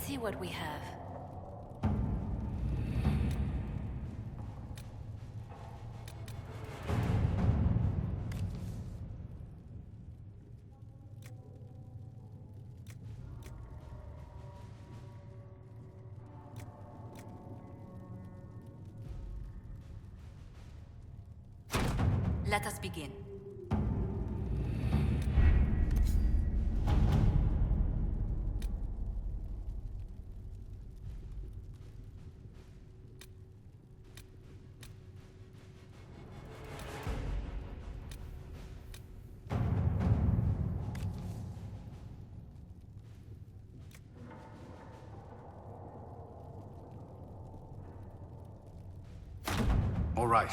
see what we have. Let us begin. All right.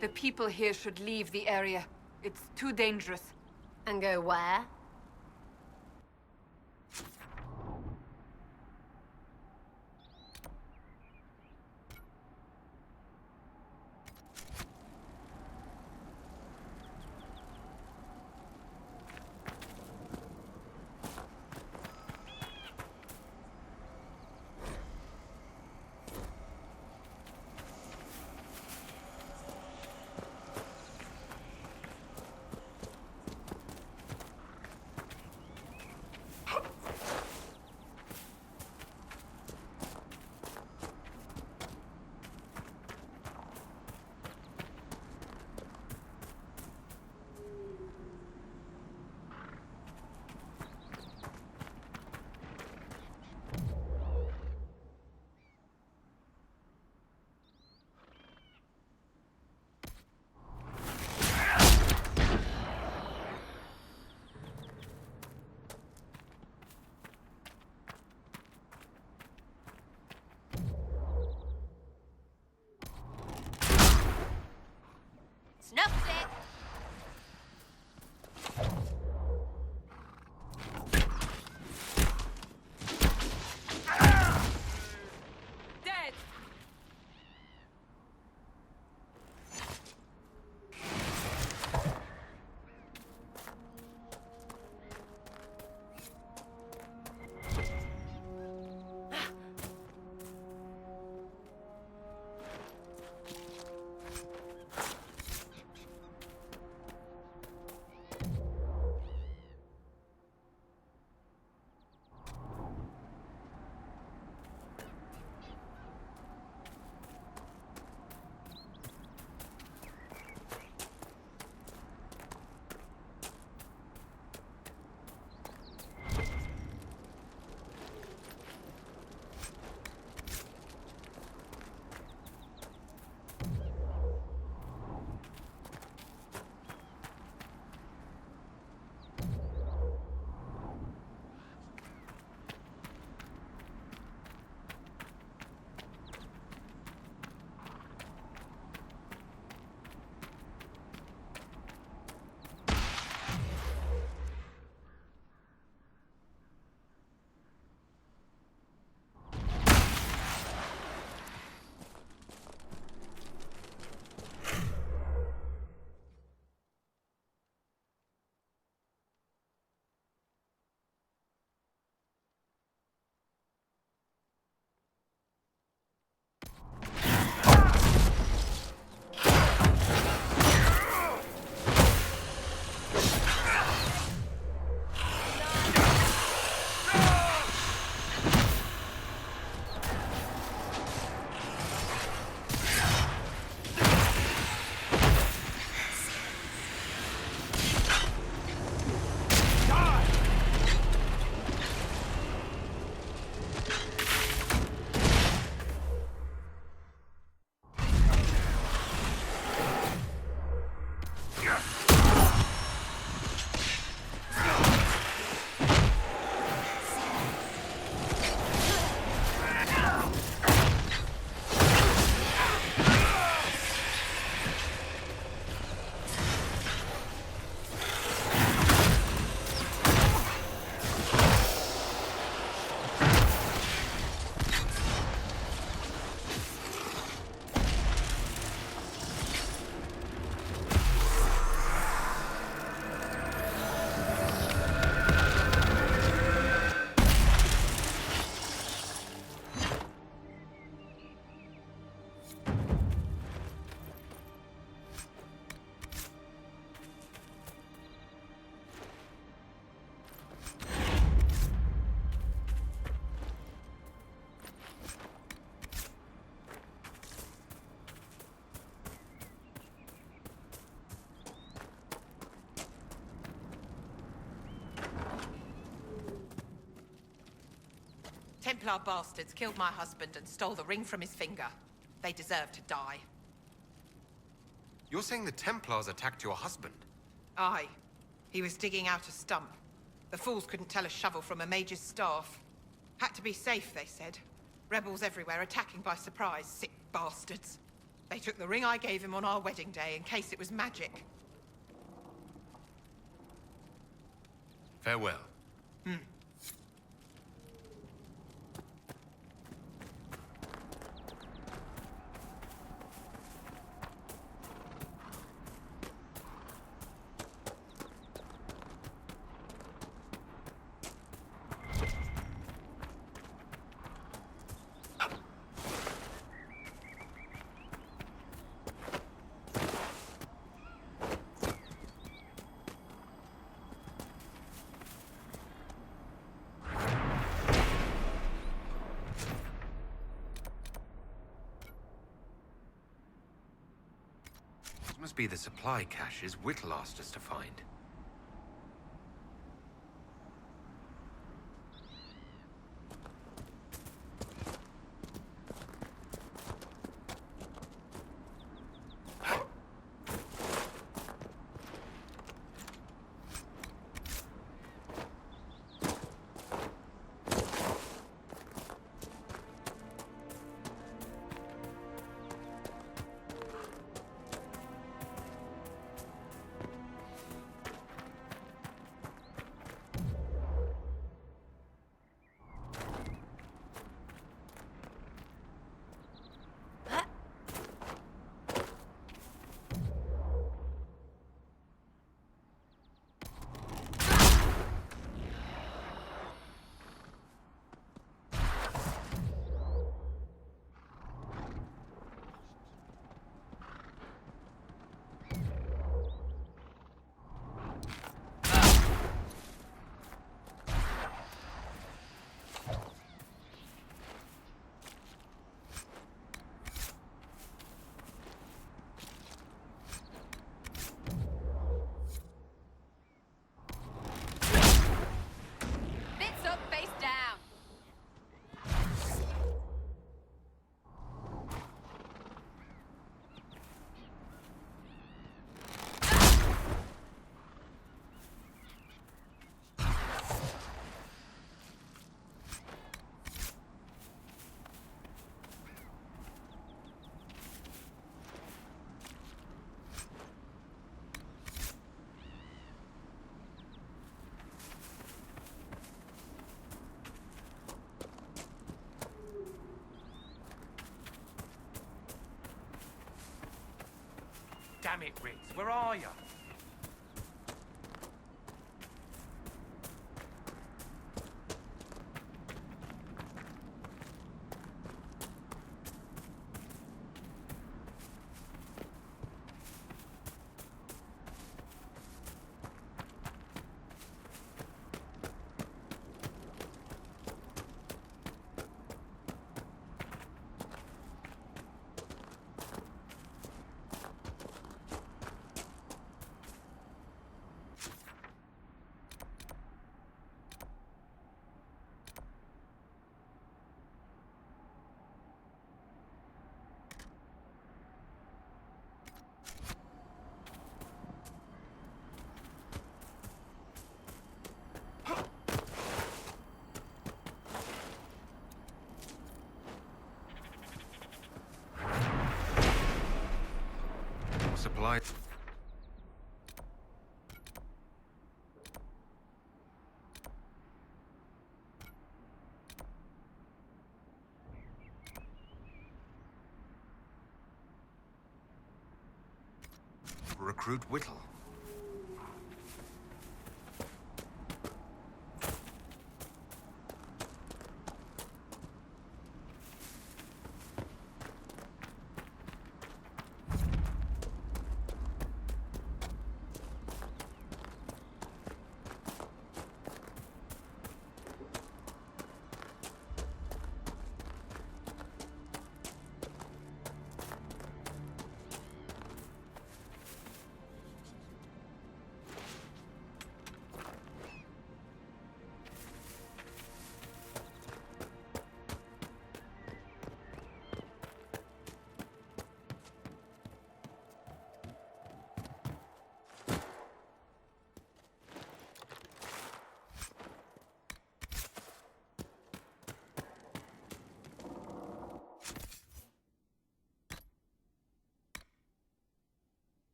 The people here should leave the area. It's too dangerous. And go where? Snuffed it! Dead! Templar bastards killed my husband and stole the ring from his finger. They deserve to die. You're saying the Templars attacked your husband? Aye. He was digging out a stump. The fools couldn't tell a shovel from a mage's staff. Had to be safe, they said. Rebels everywhere attacking by surprise, sick bastards. They took the ring I gave him on our wedding day in case it was magic. Farewell. Must be the supply caches Whittle asked us to find. Damn it, Ritz, where are you? Supply. Recruit Whittle.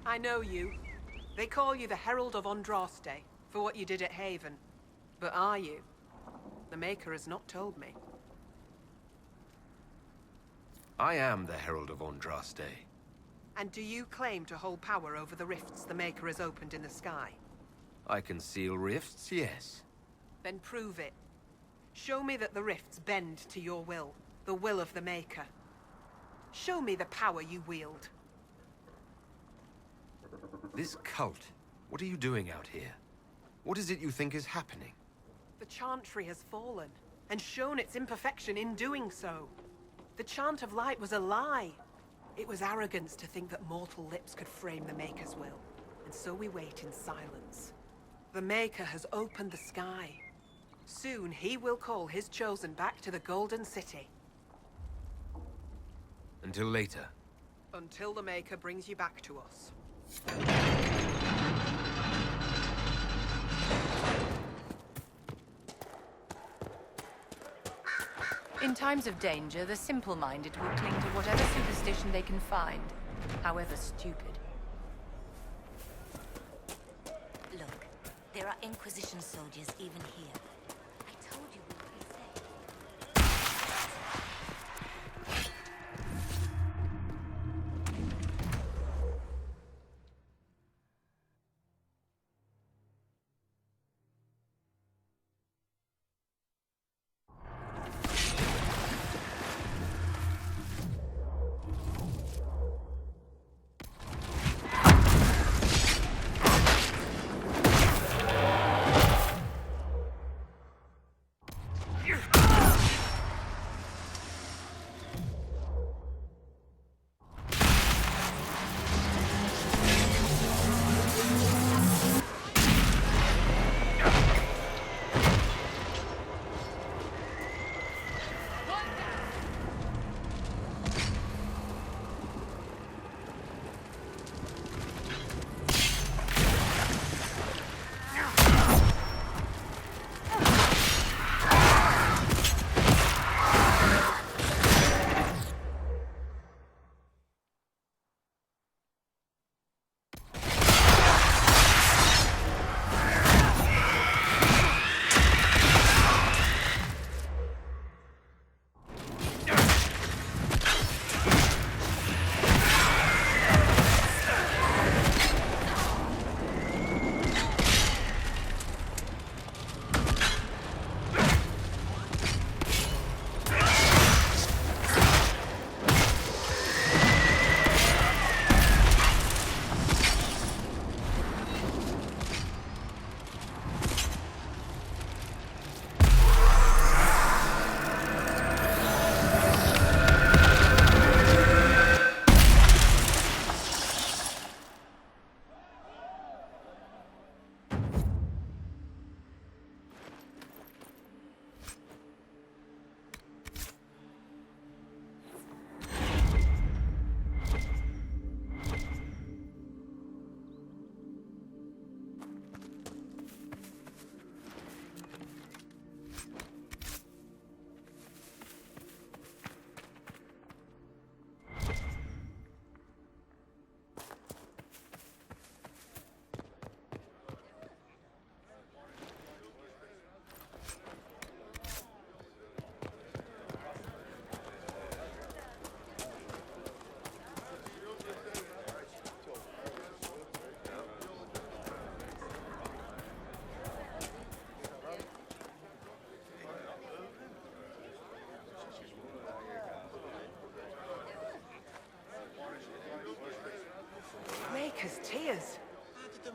I know you. They call you the Herald of Andraste for what you did at Haven. But are you? The Maker has not told me. I am the Herald of Andraste. And do you claim to hold power over the rifts the Maker has opened in the sky? I can seal rifts, yes. Then prove it. Show me that the rifts bend to your will, the will of the Maker. Show me the power you wield. This cult, what are you doing out here? What is it you think is happening? The Chantry has fallen, and shown its imperfection in doing so. The Chant of Light was a lie. It was arrogance to think that mortal lips could frame the Maker's will, and so we wait in silence. The Maker has opened the sky. Soon he will call his chosen back to the Golden City. Until later. Until the Maker brings you back to us. In times of danger, the simple-minded will cling to whatever superstition they can find, however stupid. Look, there are Inquisition soldiers even here. I told you we would be safe.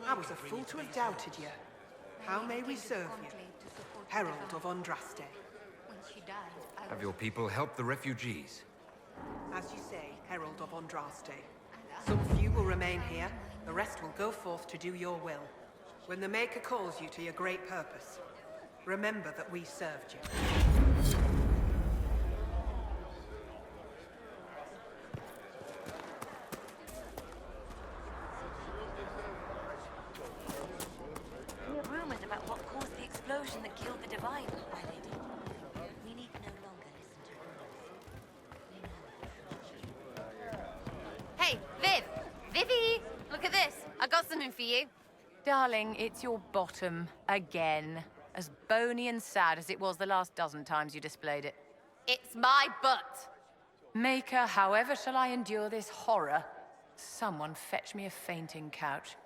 I was a fool to have doubted you. How may we serve you? Herald of Andraste. When she died, I Have your people help the refugees? As you say, Herald of Andraste. Some few will remain here, the rest will go forth to do your will. When the Maker calls you to your great purpose, remember that we served you. hear rumors about what caused the explosion that killed the Divine, my lady. We need no longer listen to rumors. Hey, Viv! Vivi! Look at this. I got something for you. Darling, it's your bottom again. As bony and sad as it was the last dozen times you displayed it. It's my butt. Maker, however shall I endure this horror? Someone fetch me a fainting couch.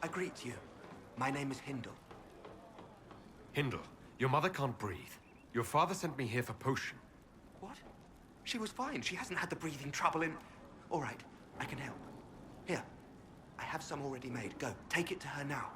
I greet you. My name is Hindle. Hindle, your mother can't breathe. Your father sent me here for potion. What? She was fine. She hasn't had the breathing trouble in... All right, I can help. Here, I have some already made. Go, take it to her now.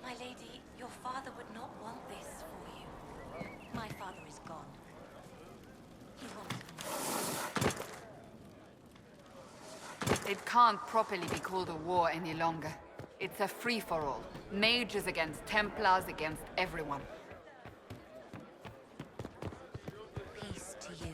My lady, your father would not want this for you. My father is gone. He wants It can't properly be called a war any longer. It's a free-for-all. Mages against Templars against everyone. peace to you.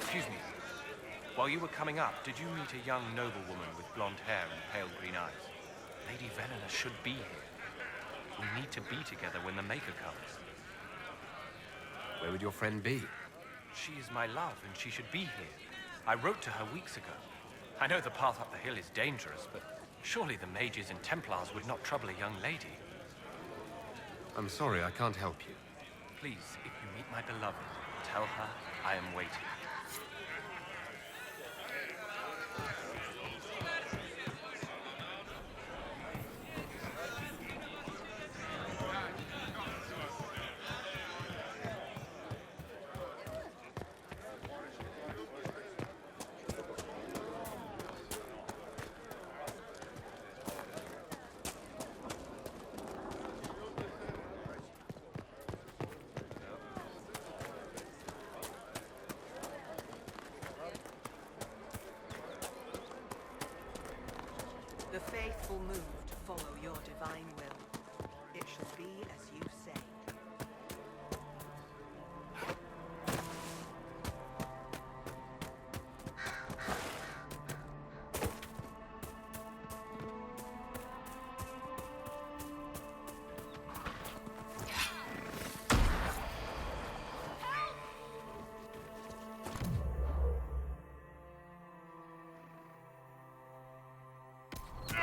Excuse me. While you were coming up, did you meet a young noblewoman with blonde hair and pale green eyes? Lady Venona should be here. We need to be together when the Maker comes. Where would your friend be? She is my love, and she should be here. I wrote to her weeks ago. I know the path up the hill is dangerous, but surely the mages and Templars would not trouble a young lady. I'm sorry, I can't help you. Please, if you meet my beloved, tell her I am waiting. faithful move to follow your divine will. It shall be as you say.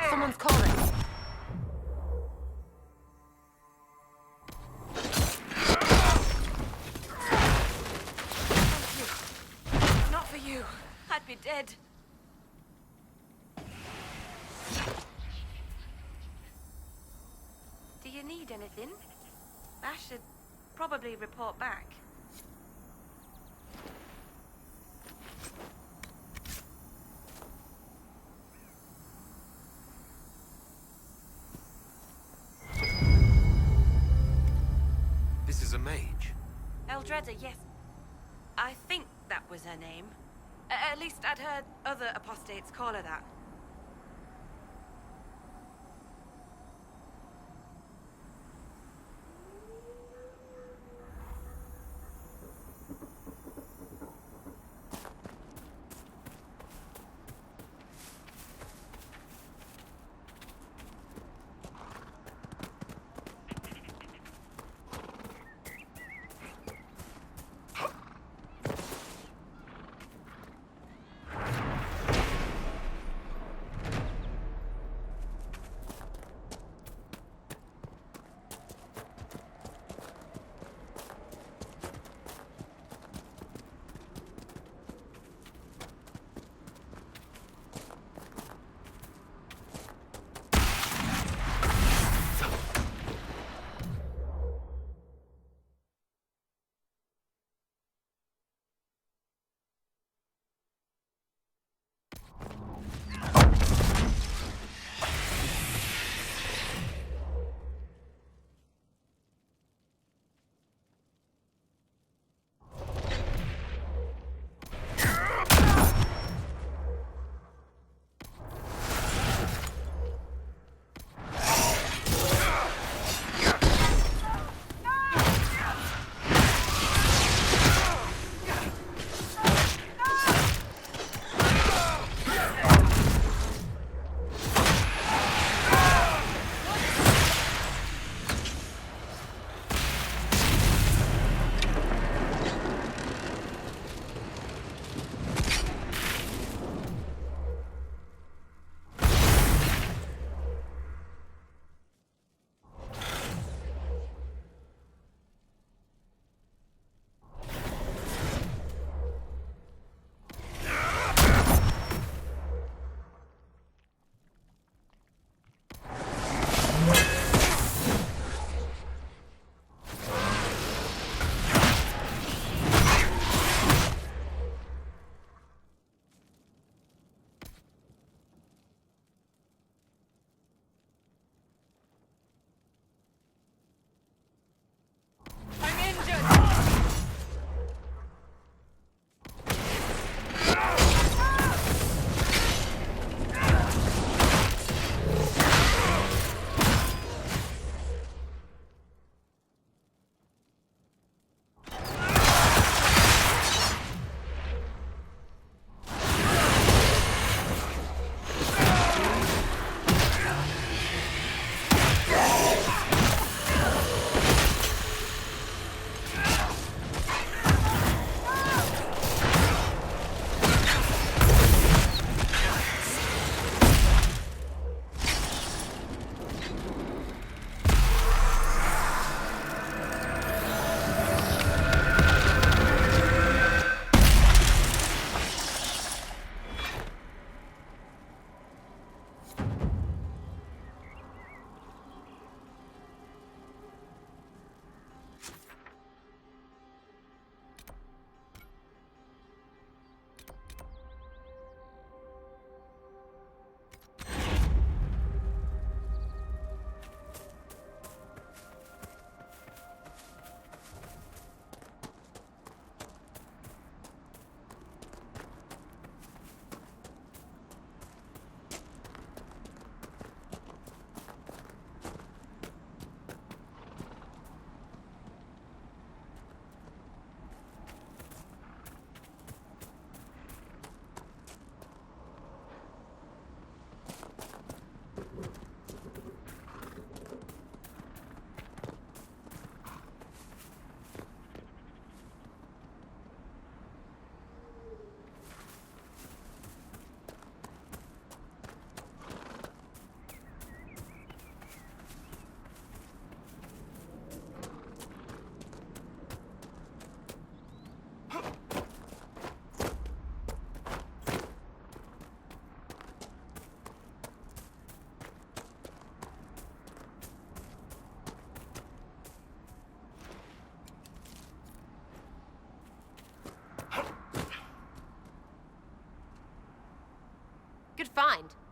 Someone's calling. Not for you. I'd be dead. Do you need anything? I should probably report back. This is a mage. Eldreda, yes. I think that was her name. At least I'd heard other apostates call her that.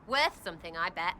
Worth something, I bet.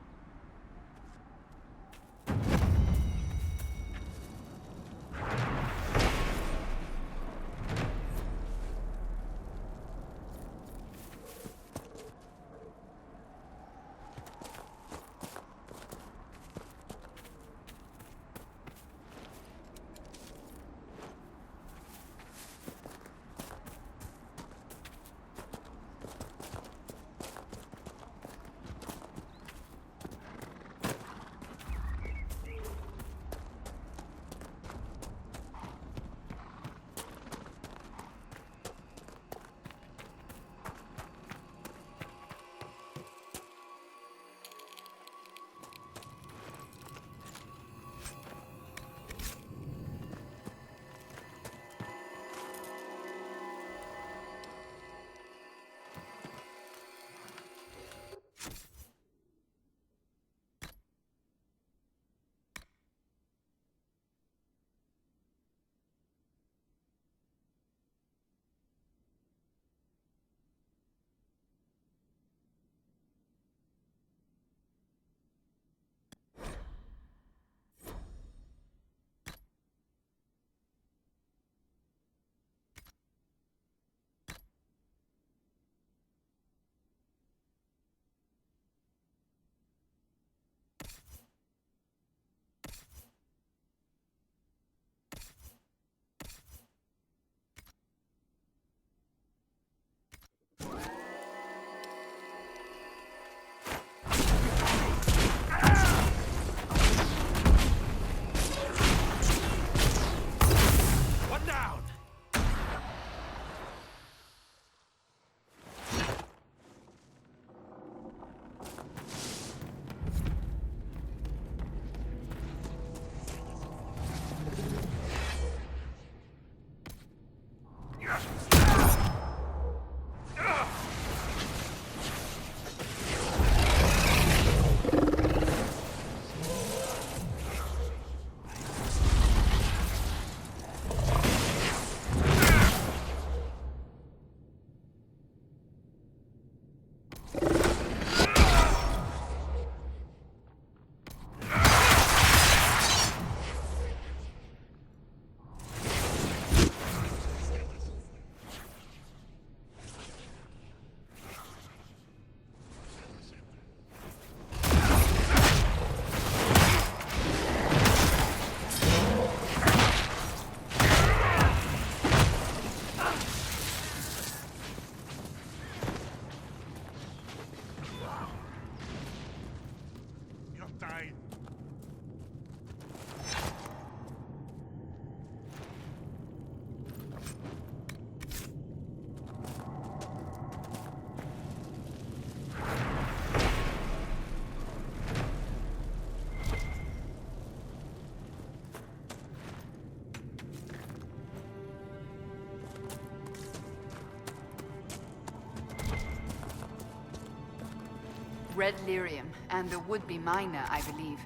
Red lyrium, and the would-be miner, I believe.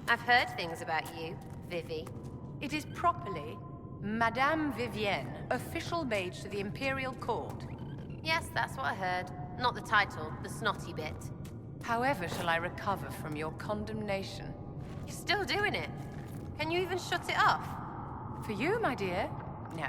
I've heard things about you, Vivi. It is properly Madame Vivienne, official mage to the Imperial Court. Yes, that's what I heard. Not the title, the snotty bit. However shall I recover from your condemnation? You're still doing it. Can you even shut it off? For you, my dear, no.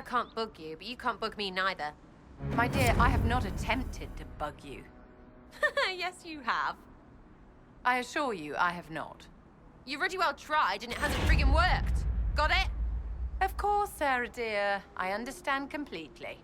I can't bug you, but you can't bug me neither. My dear, I have not attempted to bug you. Yes, you have. I assure you, I have not. You really well tried, and it hasn't friggin' worked. Got it? Of course, Sarah dear. I understand completely.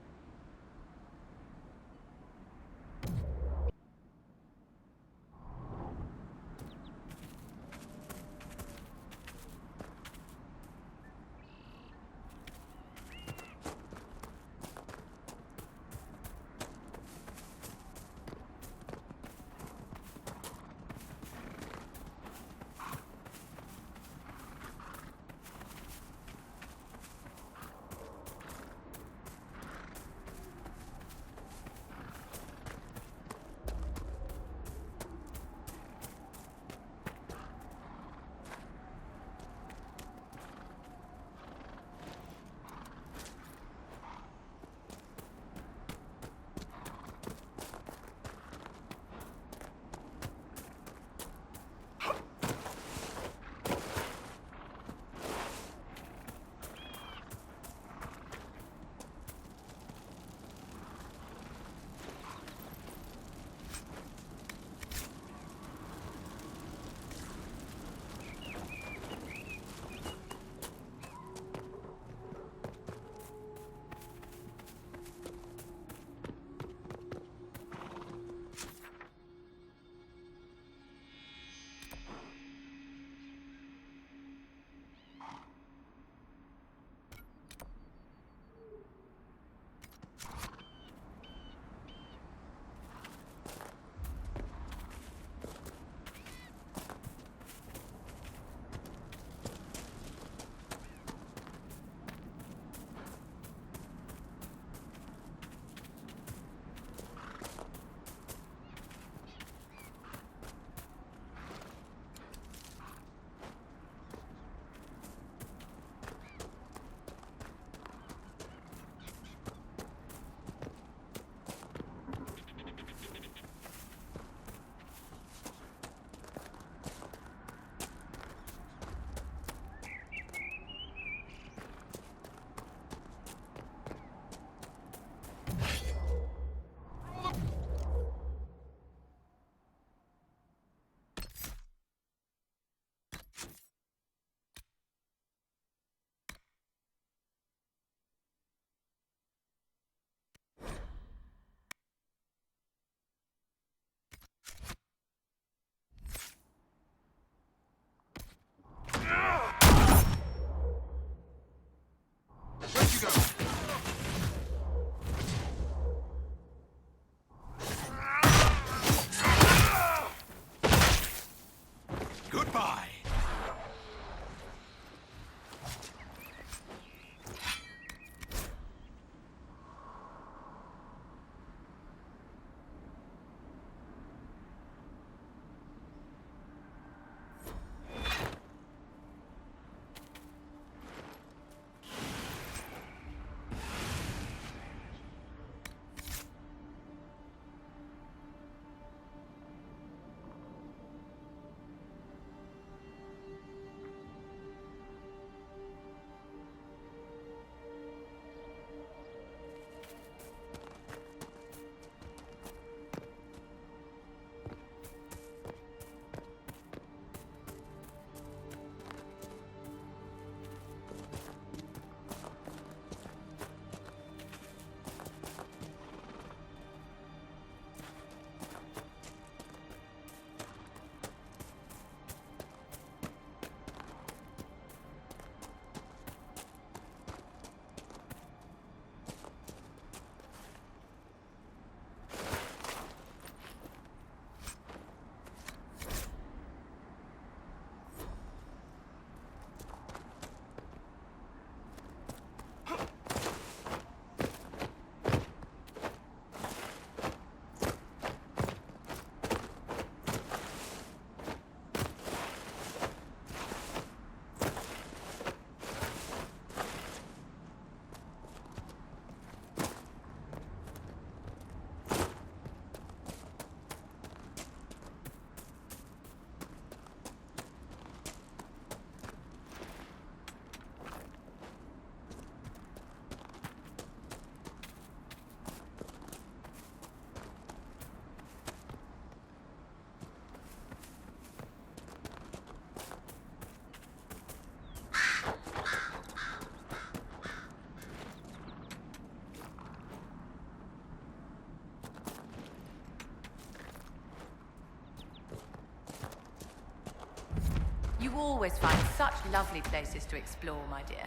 always find such lovely places to explore, my dear.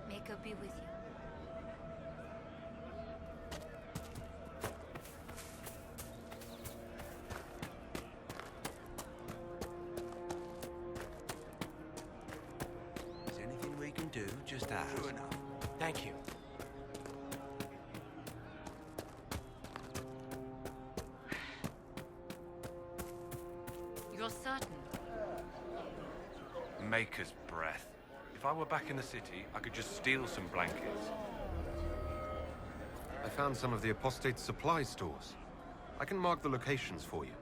May God be with you. Is there anything we can do? Just ask. True enough. Thank you. You're certain? Maker's breath. If I were back in the city, I could just steal some blankets. I found some of the apostate's supply stores. I can mark the locations for you.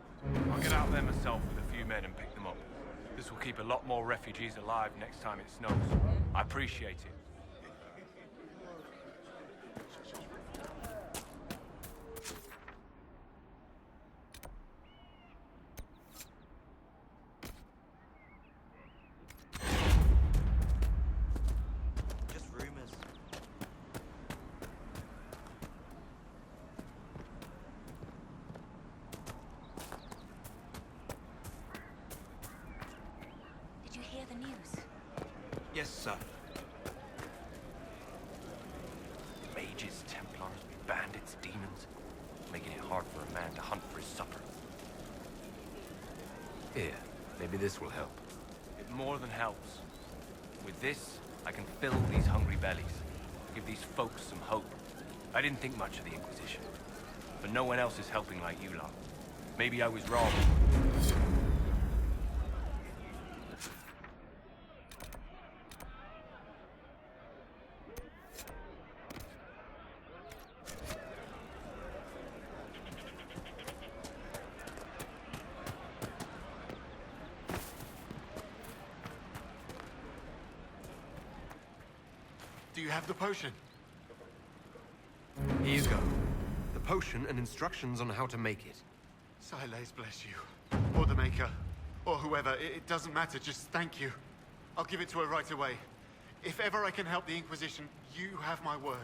I'll get out there myself with a few men and pick them up. This will keep a lot more refugees alive next time it snows. I appreciate it. Just rumors. Did you hear the news? Yes, sir. Mages, Templars, bandits, demons. Making it hard for a man to hunt for his supper. Here, maybe this will help. It more than helps. With this, I can fill these hungry bellies. Give these folks some hope. I didn't think much of the Inquisition. But no one else is helping like you lot. Maybe I was wrong. Do you have the potion? Here you go. The potion and instructions on how to make it. Silas bless you. Or the Maker. Or whoever. It doesn't matter. Just thank you. I'll give it to her right away. If ever I can help the Inquisition, you have my word.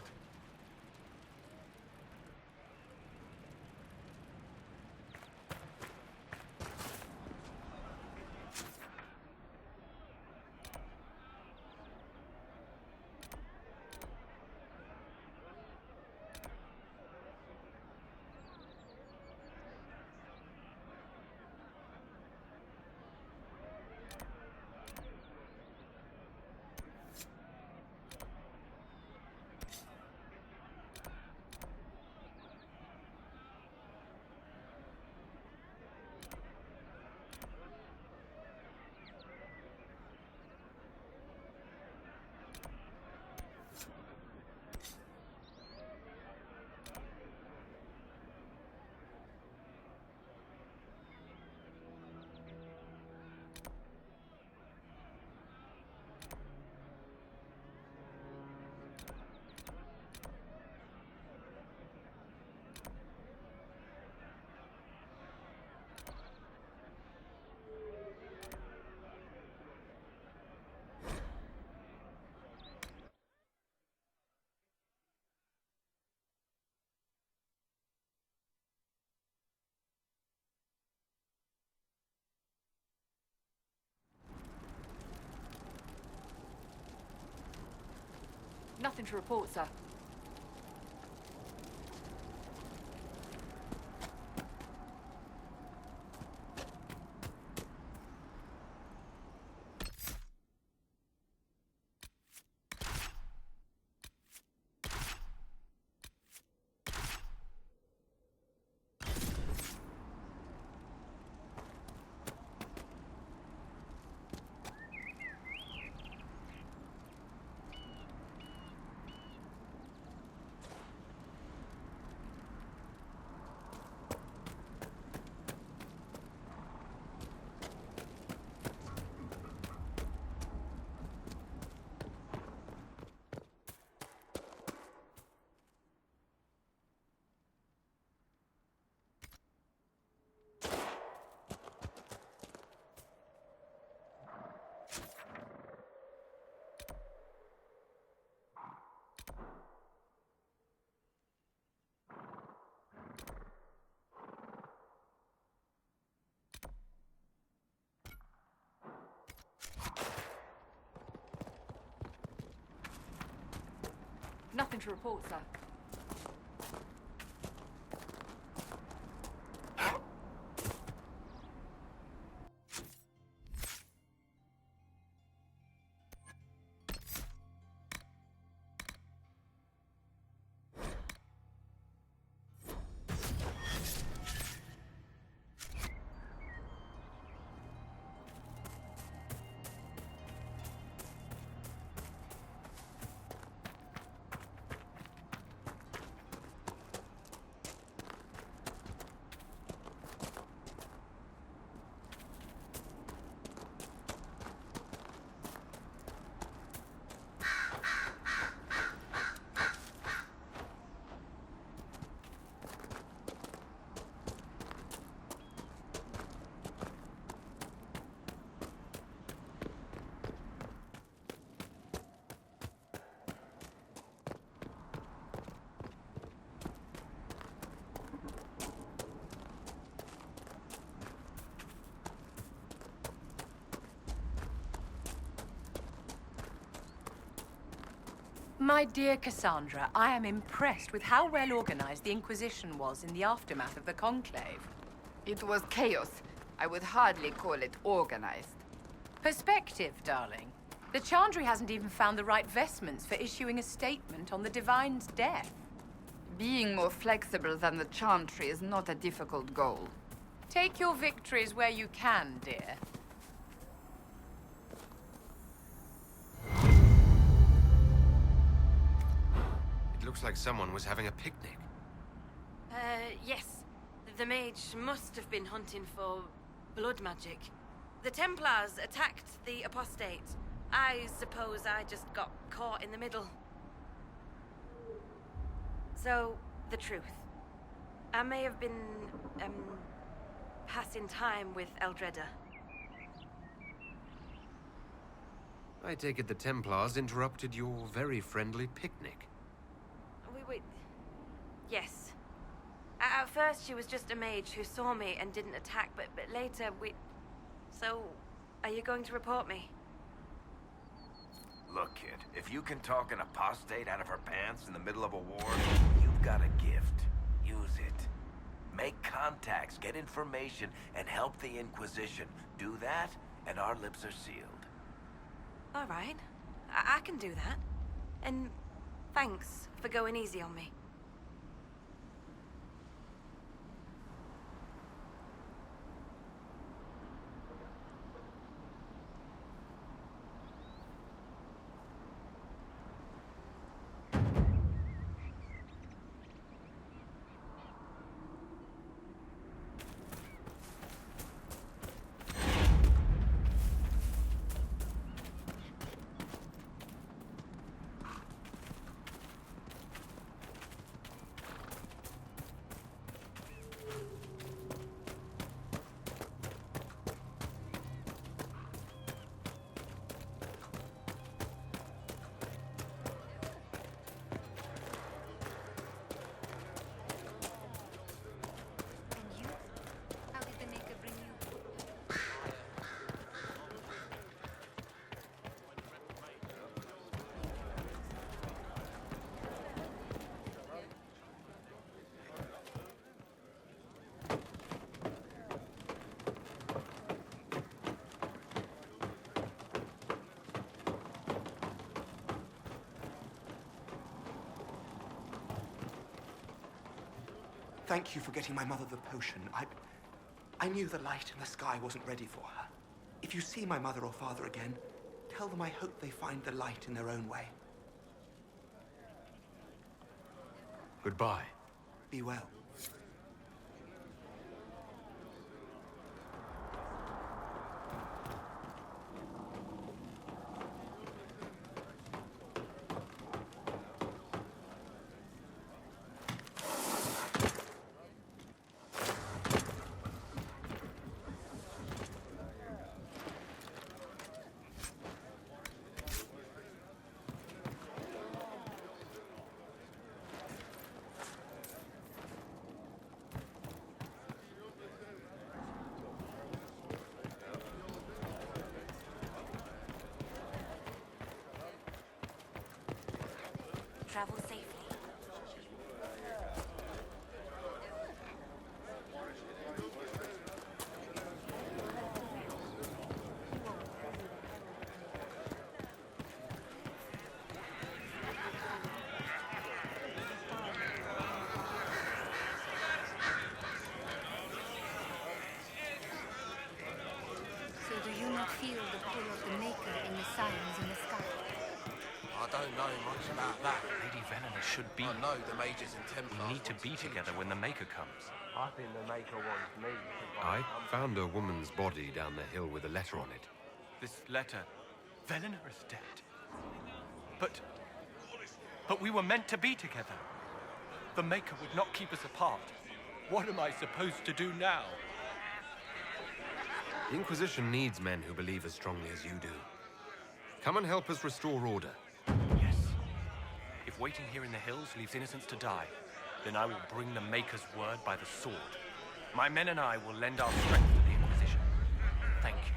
Nothing to report, sir. Nothing to report, sir. My dear Cassandra, I am impressed with how well organized the Inquisition was in the aftermath of the Conclave. It was chaos. I would hardly call it organized. Perspective, darling. The Chandri hasn't even found the right vestments for issuing a statement on the Divine's death. Being more flexible than the Chantry is not a difficult goal. Take your victories where you can, dear. Looks like someone was having a picnic. Yes. The mage must have been hunting for blood magic. The Templars attacked the apostate. I suppose I just got caught in the middle. So, the truth. I may have been, passing time with Eldreda. I take it the Templars interrupted your very friendly picnic. Wait. Yes. At first, she was just a mage who saw me and didn't attack, but later we... So, are you going to report me? Look, kid, if you can talk an apostate out of her pants in the middle of a war, you've got a gift. Use it. Make contacts, get information, and help the Inquisition. Do that, and our lips are sealed. All right. I can do that. And thanks for going easy on me. Thank you for getting my mother the potion. I knew the light in the sky wasn't ready for her. If you see my mother or father again, tell them I hope they find the light in their own way. Goodbye. Be well. Travel safely. So do you not feel the pull of the Maker in the signs in the sky? I don't know much about that. Lady Venona should be. I know the Mages and Templars. We need to be together when the Maker comes. I think the Maker wants me. I found a woman's body down the hill with a letter on it. This letter... Venona is dead. But we were meant to be together. The Maker would not keep us apart. What am I supposed to do now? The Inquisition needs men who believe as strongly as you do. Come and help us restore order. Yes. If waiting here in the hills leaves innocents to die, then I will bring the Maker's word by the sword. My men and I will lend our strength to the Inquisition. Thank you.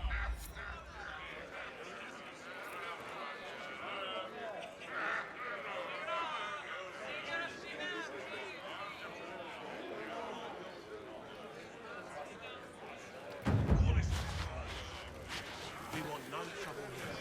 We want no trouble here.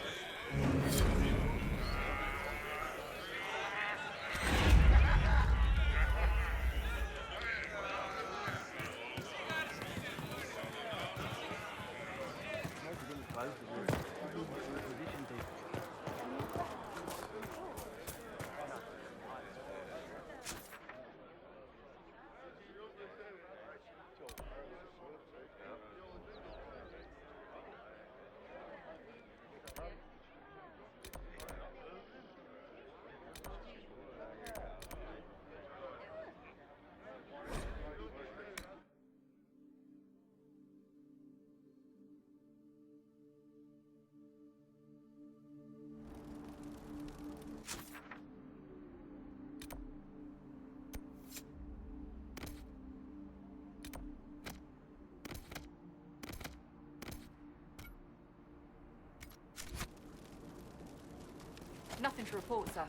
Nothing to report, sir.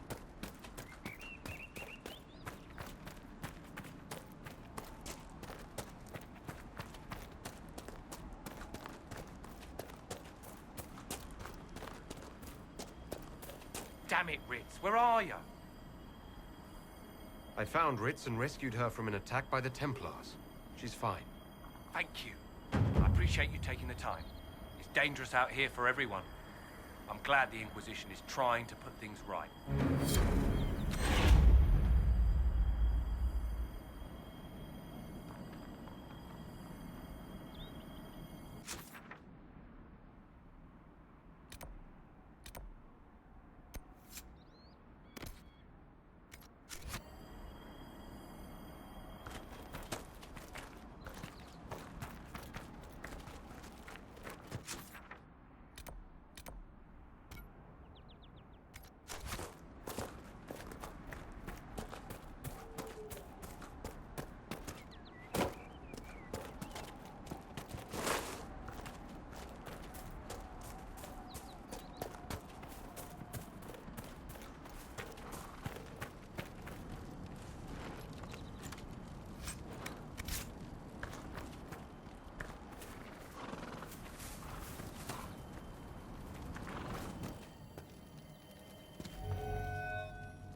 Damn it, Ritz. Where are you? I found Ritz and rescued her from an attack by the Templars. She's fine. Thank you. I appreciate you taking the time. It's dangerous out here for everyone. I'm glad the Inquisition is trying to put things right.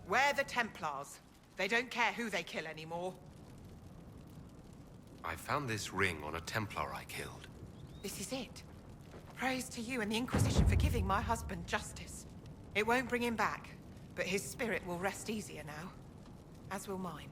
We're the Templars. They don't care who they kill anymore. I found this ring on a Templar I killed. This is it. Praise to you and the Inquisition for giving my husband justice. It won't bring him back, but his spirit will rest easier now. As will mine.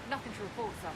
Nothing to report, sir.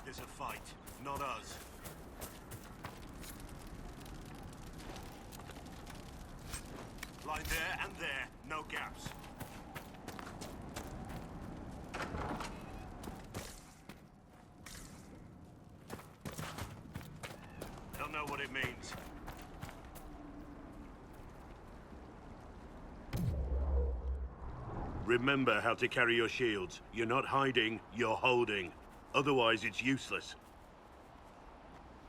This a fight, not us. Line there and there, no gaps. Don't know what it means. Remember how to carry your shields. You're not hiding, you're holding. Otherwise, it's useless.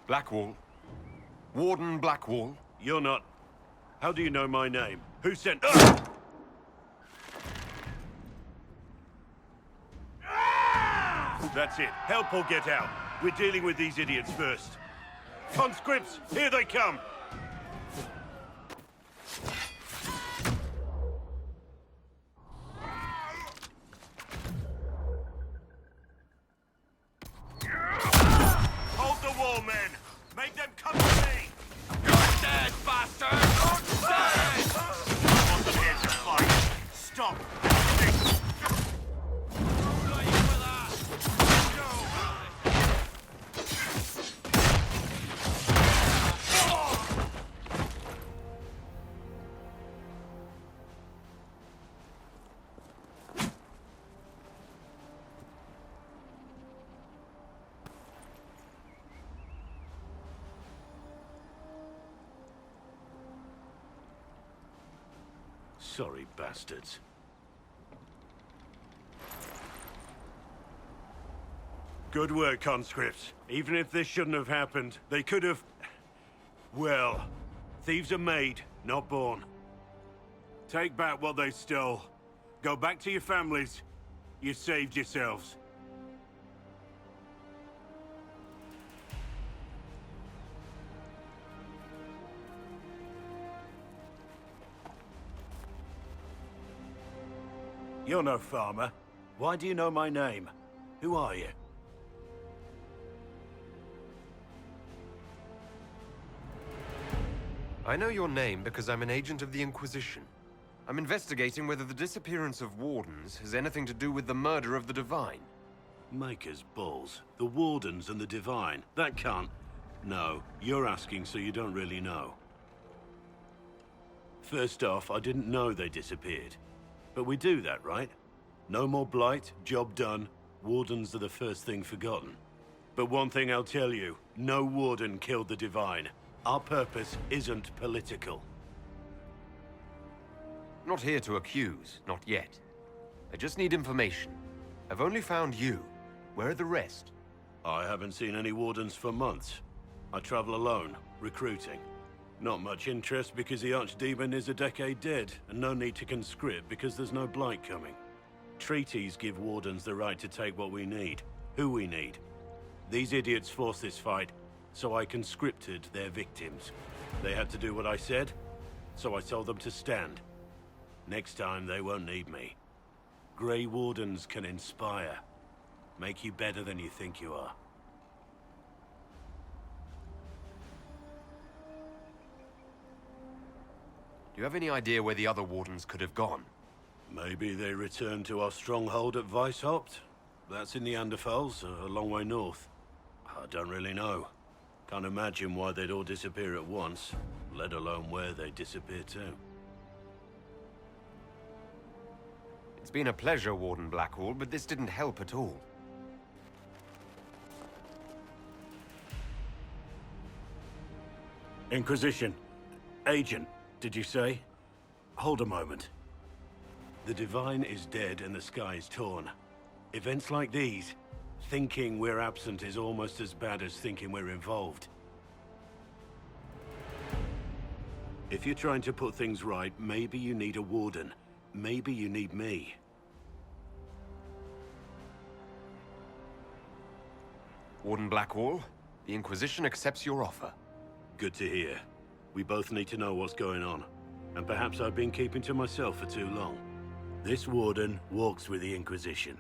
Blackwall. Warden Blackwall. You're not. How do you know my name? Who sent... That's it. Help or get out. We're dealing with these idiots first. Conscripts, here they come! Sorry, bastards. Good work, conscripts. Even if this shouldn't have happened, they could have... Well, thieves are made, not born. Take back what they stole. Go back to your families. You saved yourselves. You're no farmer. Why do you know my name? Who are you? I know your name because I'm an agent of the Inquisition. I'm investigating whether the disappearance of Wardens has anything to do with the murder of the Divine. Maker's balls. The Wardens and the Divine. That can't... No, you're asking so you don't really know. First off, I didn't know they disappeared. But we do that, right? No more blight, job done. Wardens are the first thing forgotten. But one thing I'll tell you, no Warden killed the Divine. Our purpose isn't political. Not here to accuse, not yet. I just need information. I've only found you. Where are the rest? I haven't seen any Wardens for months. I travel alone, recruiting. Not much interest because the Archdemon is a decade dead, and no need to conscript because there's no blight coming. Treaties give Wardens the right to take what we need, who we need. These idiots forced this fight, so I conscripted their victims. They had to do what I said, so I told them to stand. Next time, they won't need me. Grey Wardens can inspire. Make you better than you think you are. Do you have any idea where the other Wardens could have gone? Maybe they returned to our stronghold at Weishaupt. That's in the Anderfels, a long way north. I don't really know. Can't imagine why they'd all disappear at once, let alone where they'd disappear to. It's been a pleasure, Warden Blackwall, but this didn't help at all. Inquisition. Agent, did you say? Hold a moment. The Divine is dead and the sky is torn. Events like these, thinking we're absent is almost as bad as thinking we're involved. If you're trying to put things right, maybe you need a Warden. Maybe you need me. Warden Blackwall, the Inquisition accepts your offer. Good to hear. We both need to know what's going on. And perhaps I've been keeping to myself for too long. This Warden walks with the Inquisition.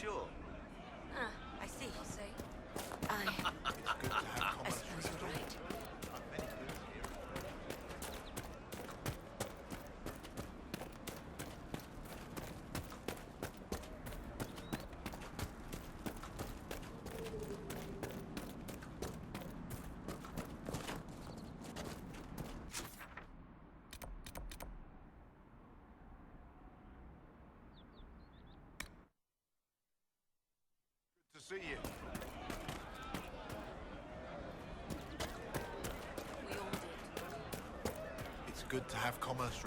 sure. Ah, I see. I suppose you're right. To see you. We all did. It's good to have commerce.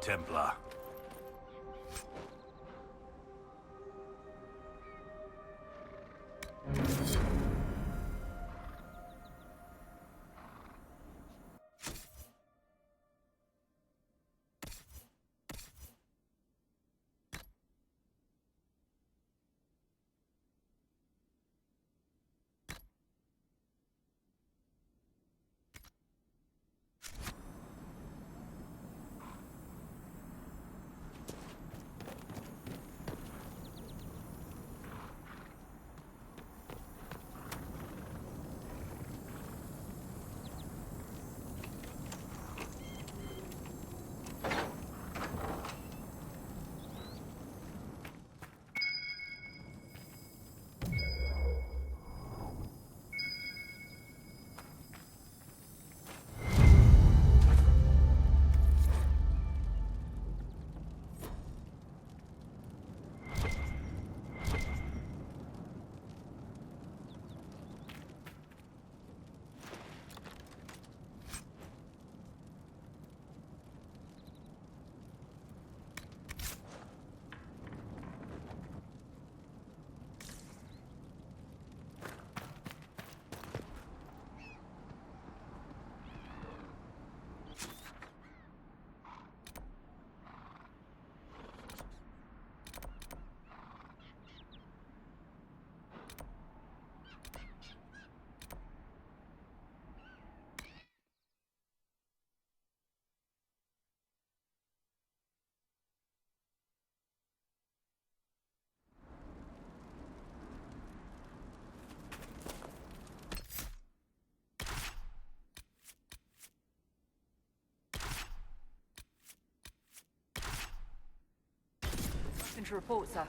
Templar. Nothing to report, sir.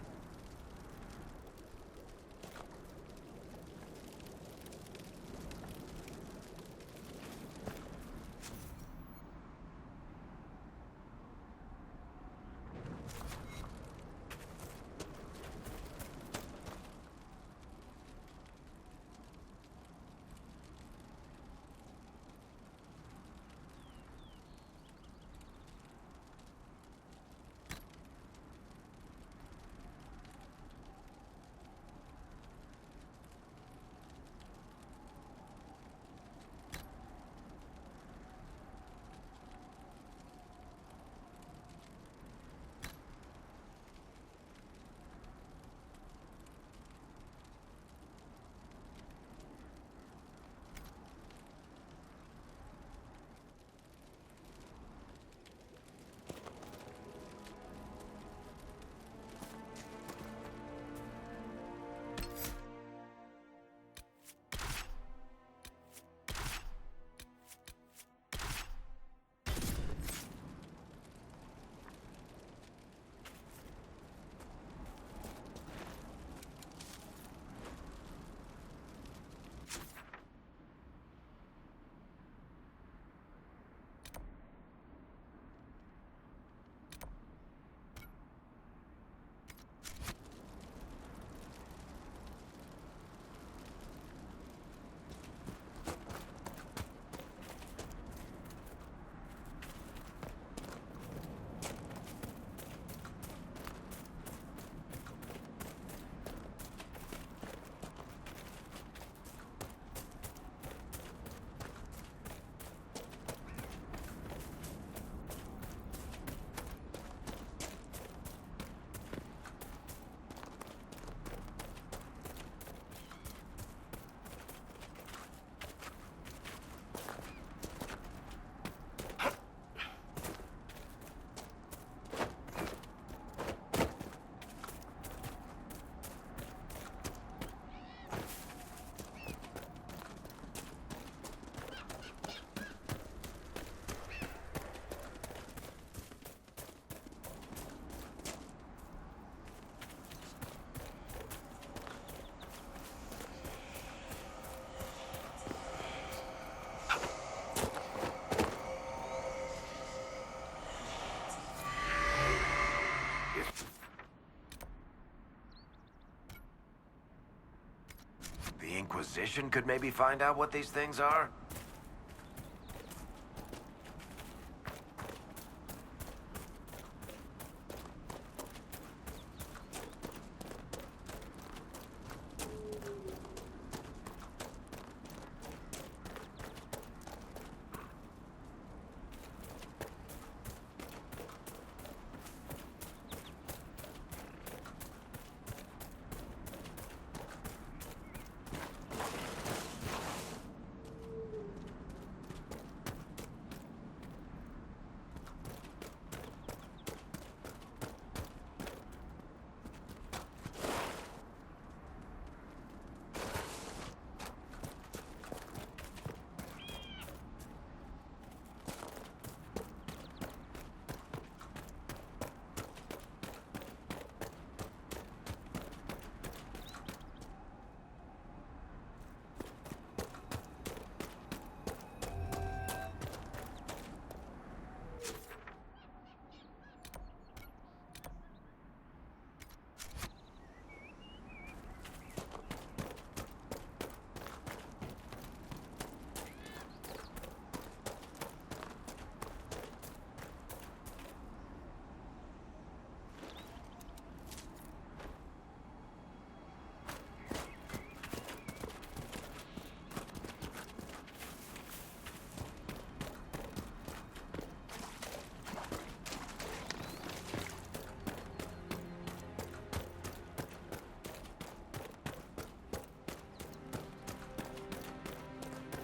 The Inquisition could maybe find out what these things are?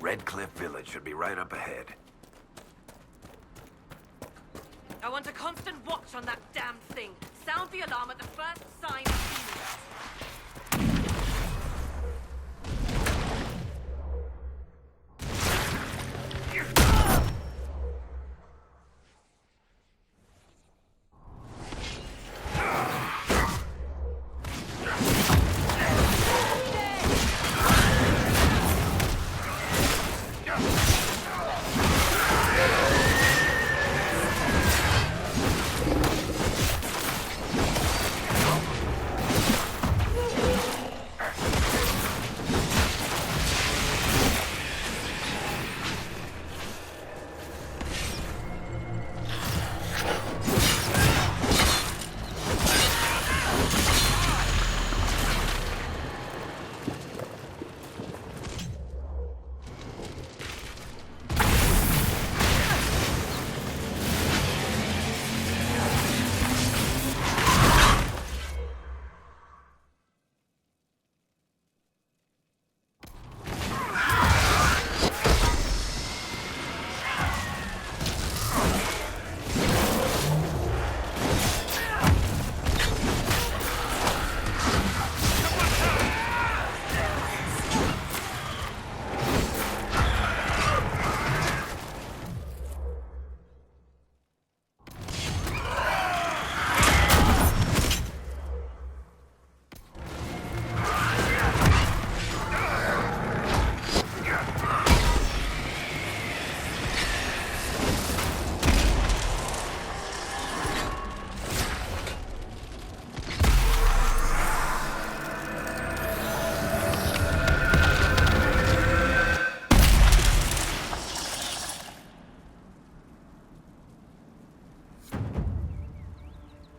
Red Cliff Village should be right up ahead. I want a constant watch on that damn thing. Sound the alarm at the first sign of humans.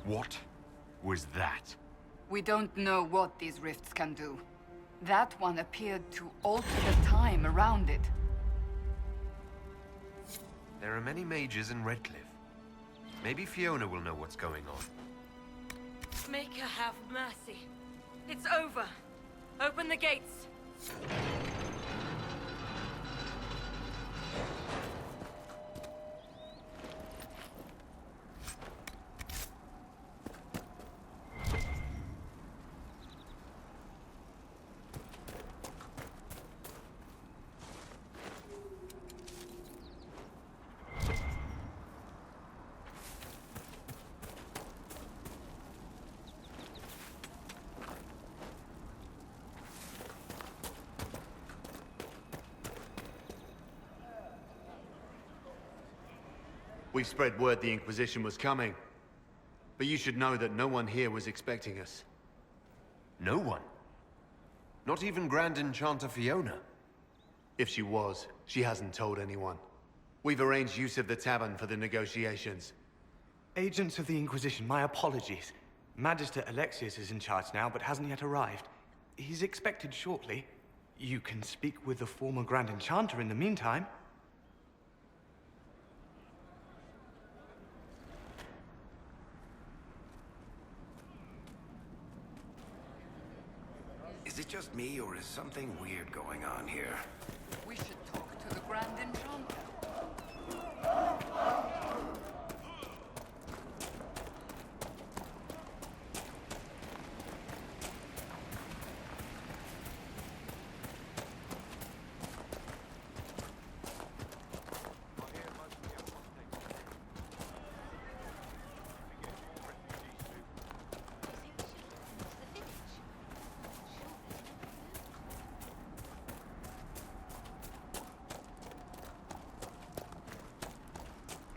What was that? We don't know what these rifts can do. That one appeared to alter the time around it. There are many mages in Redcliffe. Maybe Fiona will know what's going on. Make her have mercy. It's over. Open the gates. We spread word the Inquisition was coming. But you should know that no one here was expecting us. No one? Not even Grand Enchanter Fiona? If she was, she hasn't told anyone. We've arranged use of the tavern for the negotiations. Agents of the Inquisition, my apologies. Magister Alexius is in charge now, but hasn't yet arrived. He's expected shortly. You can speak with the former Grand Enchanter in the meantime. Is it just me, or is something weird going on here? We should talk to the Grand Enchanter.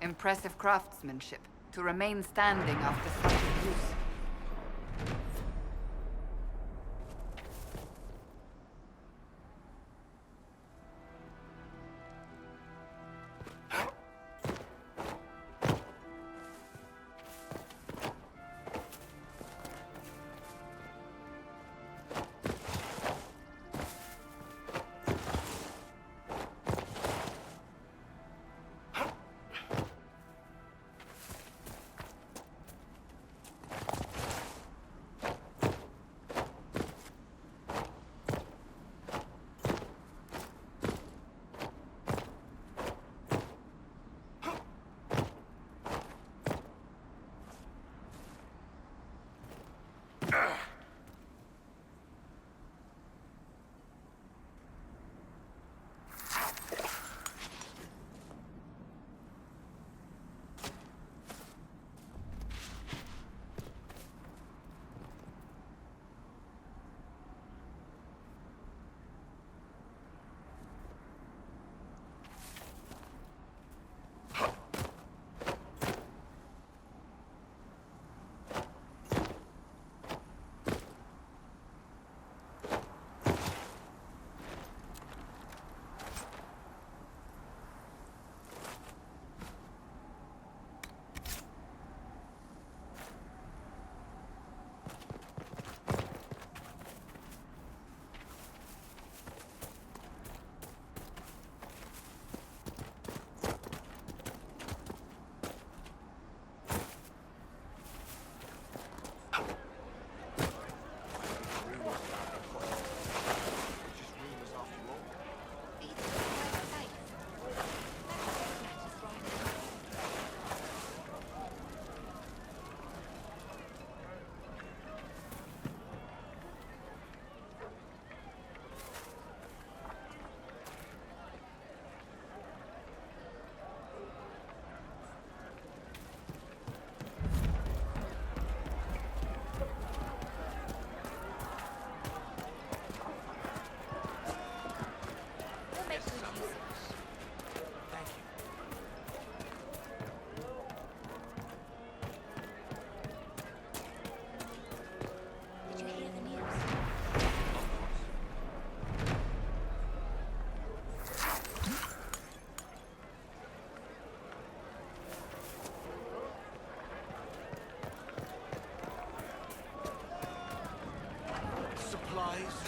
Impressive craftsmanship, to remain standing after such abuse.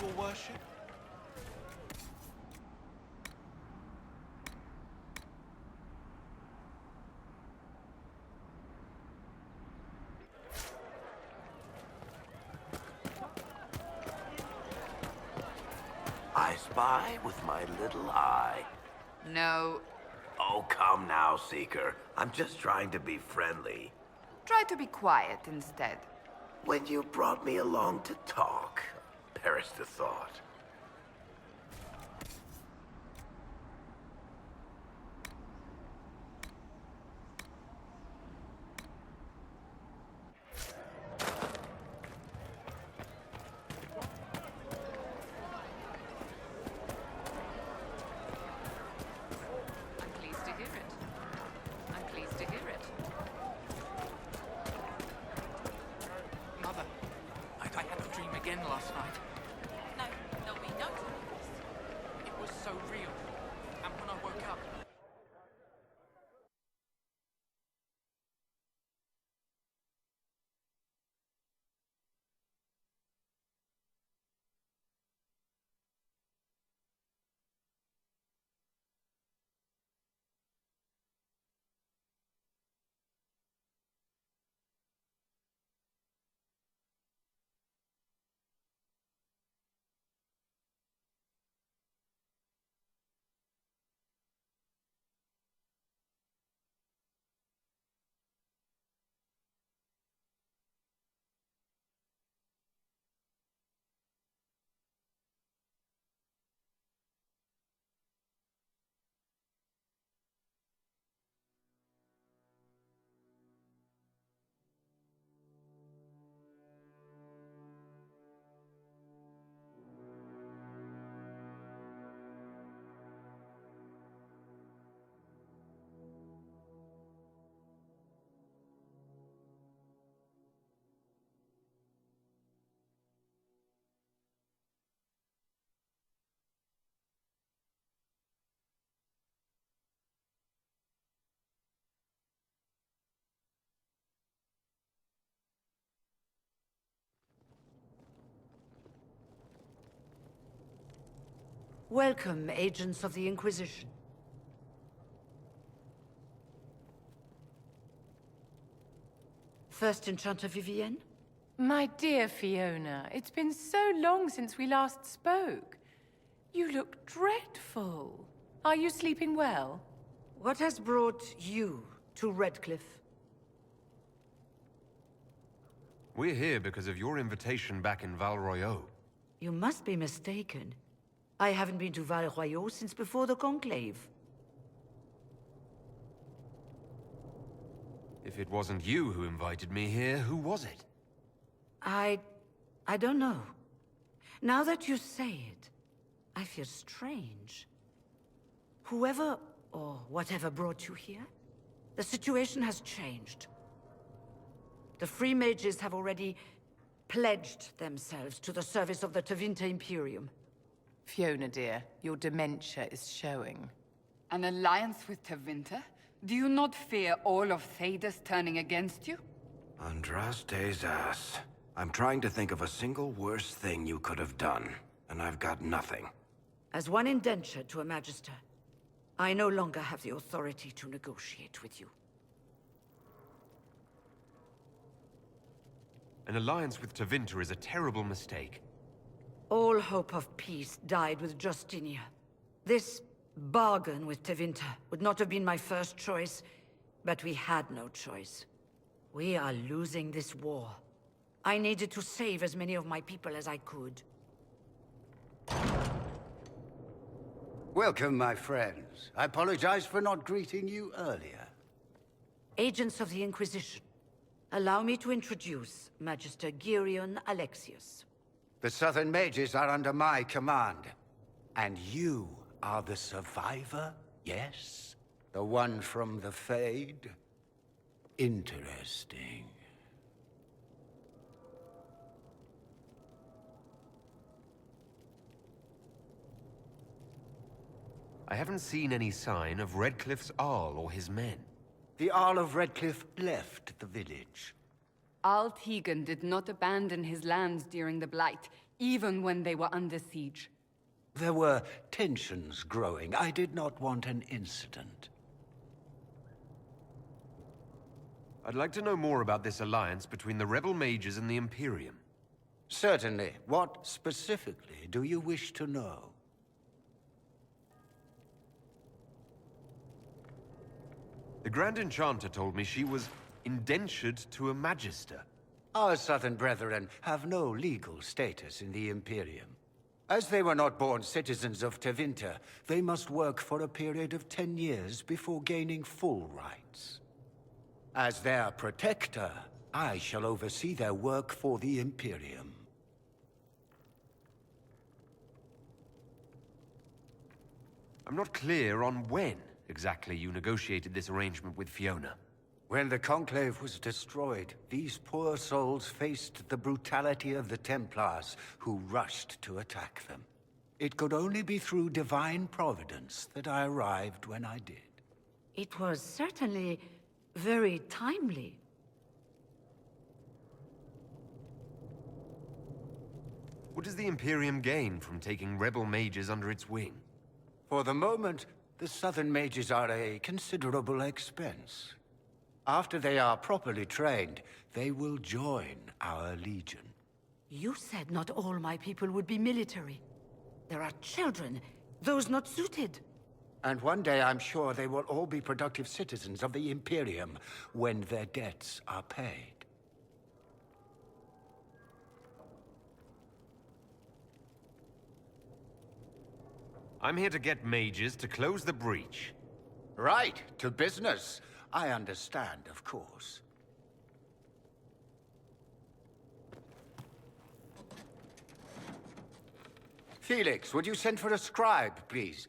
your worship? I spy with my little eye. No. Oh, come now, Seeker. I'm just trying to be friendly. Try to be quiet instead. When you brought me along to talk, perished the thought. Last night. No, there'll be no dreams. It was so real. And when I woke up... Welcome, agents of the Inquisition. First Enchanter Vivienne? My dear Fiona, it's been so long since we last spoke. You look dreadful. Are you sleeping well? What has brought you to Redcliffe? We're here because of your invitation back in Val Royeaux. You must be mistaken. I haven't been to Val Royeaux since before the Conclave. If it wasn't you who invited me here, who was it? I don't know. Now that you say it, I feel strange. Whoever or whatever brought you here, the situation has changed. The Free Mages have already pledged themselves to the service of the Tevinter Imperium. Fiona, dear, your dementia is showing. An alliance with Tevinter? Do you not fear all of Thedas turning against you? Andraste's ass. I'm trying to think of a single worse thing you could have done, and I've got nothing. As one indentured to a Magister, I no longer have the authority to negotiate with you. An alliance with Tevinter is a terrible mistake. All hope of peace died with Justinia. This bargain with Tevinter would not have been my first choice, but we had no choice. We are losing this war. I needed to save as many of my people as I could. Welcome, my friends. I apologize for not greeting you earlier. Agents of the Inquisition, allow me to introduce Magister Girion Alexius. The Southern Mages are under my command. And you are the survivor, yes? The one from the Fade? Interesting. I haven't seen any sign of Redcliffe's Arl or his men. The Arl of Redcliffe left the village. Alt Tegan did not abandon his lands during the Blight. even when they were under siege. There were tensions growing. I did not want an incident. I'd like to know more about this alliance between the rebel mages and the Imperium. Certainly. What specifically do you wish to know? The Grand Enchanter told me she was indentured to a Magister. Our southern brethren have no legal status in the Imperium. As they were not born citizens of Tevinter, they must work for a period of 10 years before gaining full rights. As their protector, I shall oversee their work for the Imperium. I'm not clear on when exactly you negotiated this arrangement with Fiona. When the Conclave was destroyed, these poor souls faced the brutality of the Templars, who rushed to attack them. It could only be through divine providence that I arrived when I did. It was certainly very timely. What does the Imperium gain from taking rebel mages under its wing? For the moment, the Southern mages are a considerable expense. After they are properly trained, they will join our legion. You said not all my people would be military. There are children, those not suited. And one day I'm sure they will all be productive citizens of the Imperium when their debts are paid. I'm here to get mages to close the breach. Right, to business. I understand, of course. Felix, would you send for a scribe, please?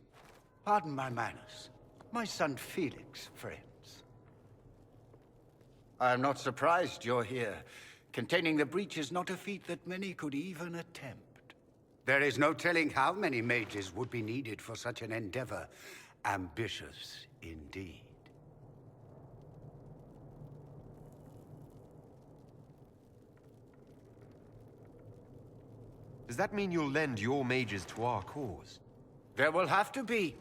Pardon my manners. My son Felix, friends. I'm not surprised you're here. Containing the breach is not a feat that many could even attempt. There is no telling how many mages would be needed for such an endeavor. Ambitious, indeed. Does that mean you'll lend your mages to our cause? There will have to be.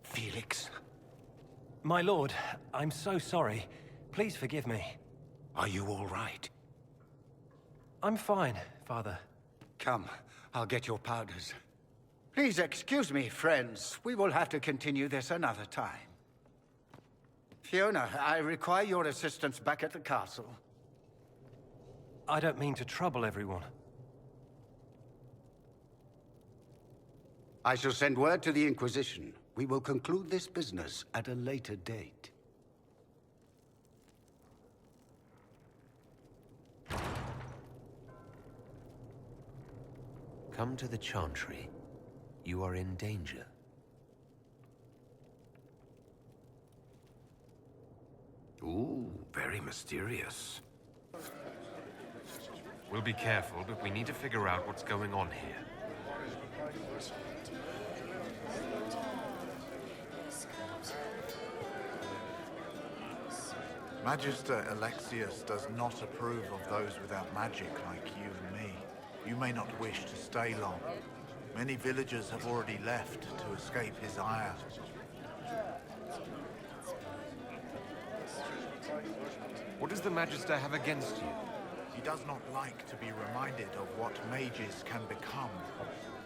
Felix. My lord, I'm so sorry. Please forgive me. Are you all right? I'm fine, Father. Come, I'll get your powders. Please excuse me, friends. We will have to continue this another time. Fiona, I require your assistance back at the castle. I don't mean to trouble everyone. I shall send word to the Inquisition. We will conclude this business at a later date. Come to the Chantry. You are in danger. Ooh, very mysterious. We'll be careful, but we need to figure out what's going on here. Magister Alexius does not approve of those without magic like you and me. You may not wish to stay long. Many villagers have already left to escape his ire. What does the Magister have against you? He does not like to be reminded of what mages can become.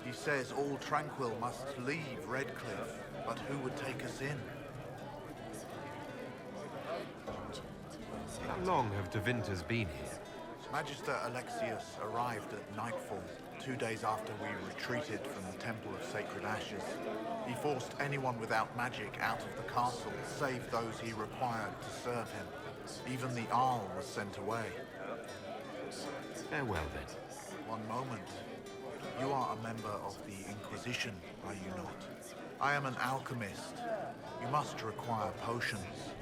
He says all Tranquil must leave Redcliffe, but who would take us in? How long have Devinters been here? Magister Alexius arrived at nightfall, 2 days after we retreated from the Temple of Sacred Ashes. He forced anyone without magic out of the castle, save those he required to serve him. Even the Arl was sent away. Farewell, then. One moment. You are a member of the Inquisition, are you not? I am an alchemist. You must require potions.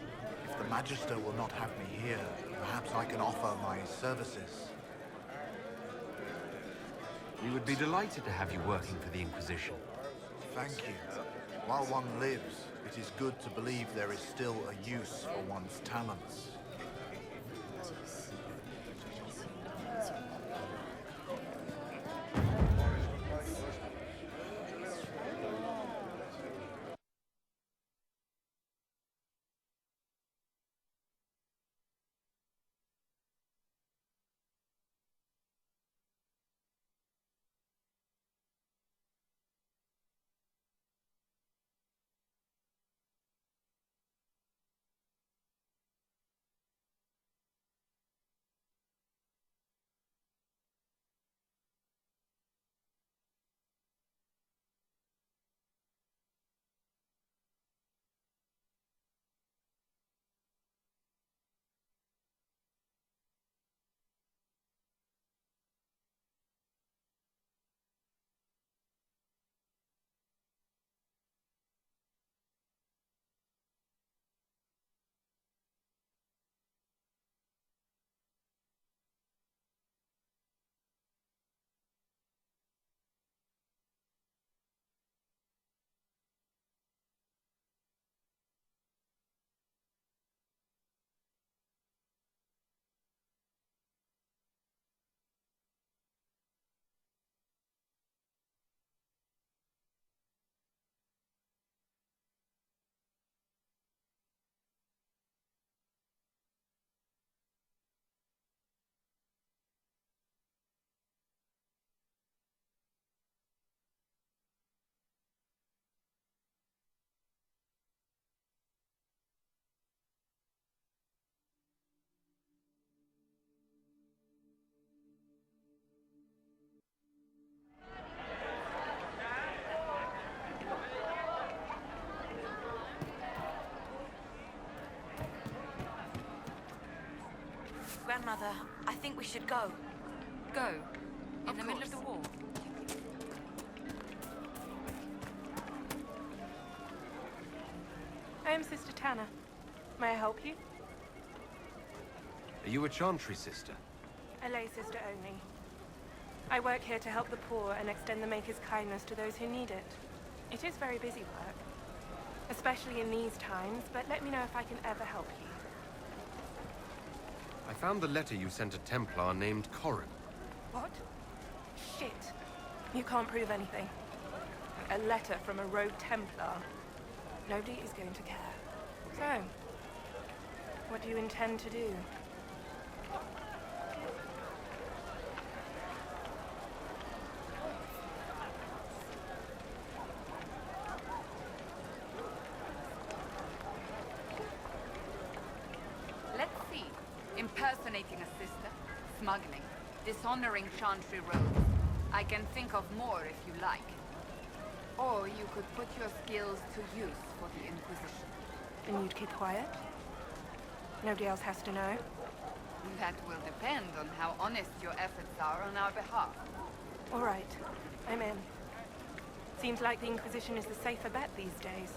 If the Magister will not have me here, perhaps I can offer my services. We would be delighted to have you working for the Inquisition. Thank you. While one lives, it it is good to believe there is still a use for one's talents. Grandmother, I think we should go. Go? In Of the middle of course. the war? I am Sister Tanner. May I help you? Are you a Chantry sister? A lay sister only. I work here to help the poor and extend the Maker's kindness to those who need it. It is very busy work, especially in these times, but let me know if I can ever help you. I found the letter you sent a Templar named Corrin. What? Shit. You can't prove anything. A letter from a rogue Templar. Nobody is going to care. So, what do you intend to do? Let's see. Impersonating a sister, smuggling, dishonoring Chantry robes. I can think of more if you like. Or you could put your skills to use for the Inquisition. And you'd keep quiet? Nobody else has to know? That will depend on how honest your efforts are on our behalf. All right. I'm in. Seems like the Inquisition is the safer bet these days.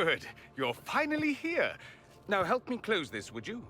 Good. You're finally here. Now help me close this, would you?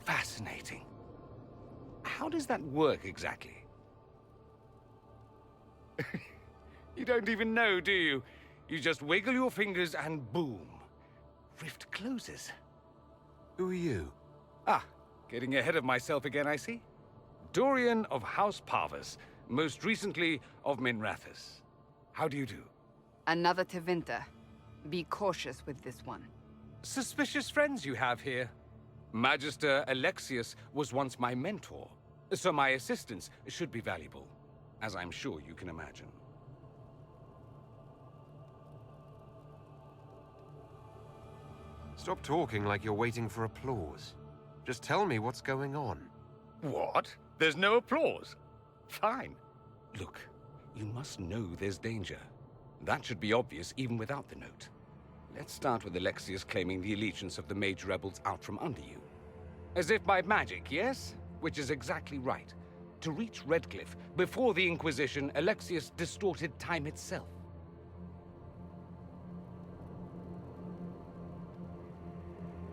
Fascinating. How does that work exactly? You don't even know, do you? You just wiggle your fingers and boom. Rift closes. Who are you? Ah, getting ahead of myself again, I see. Dorian of House Parvus, most recently of Minrathous. How do you do? Another Tevinter. Be cautious with this one. Suspicious friends you have here. Magister Alexius was once my mentor, so my assistance should be valuable, as I'm sure you can imagine. Stop talking like you're waiting for applause. Just tell me what's going on. What? There's no applause? Fine. Look, you must know there's danger. That should be obvious even without the note. Let's start with Alexius claiming the allegiance of the mage rebels out from under you. As if by magic, yes? Which is exactly right. To reach Redcliffe, before the Inquisition, Alexius distorted time itself.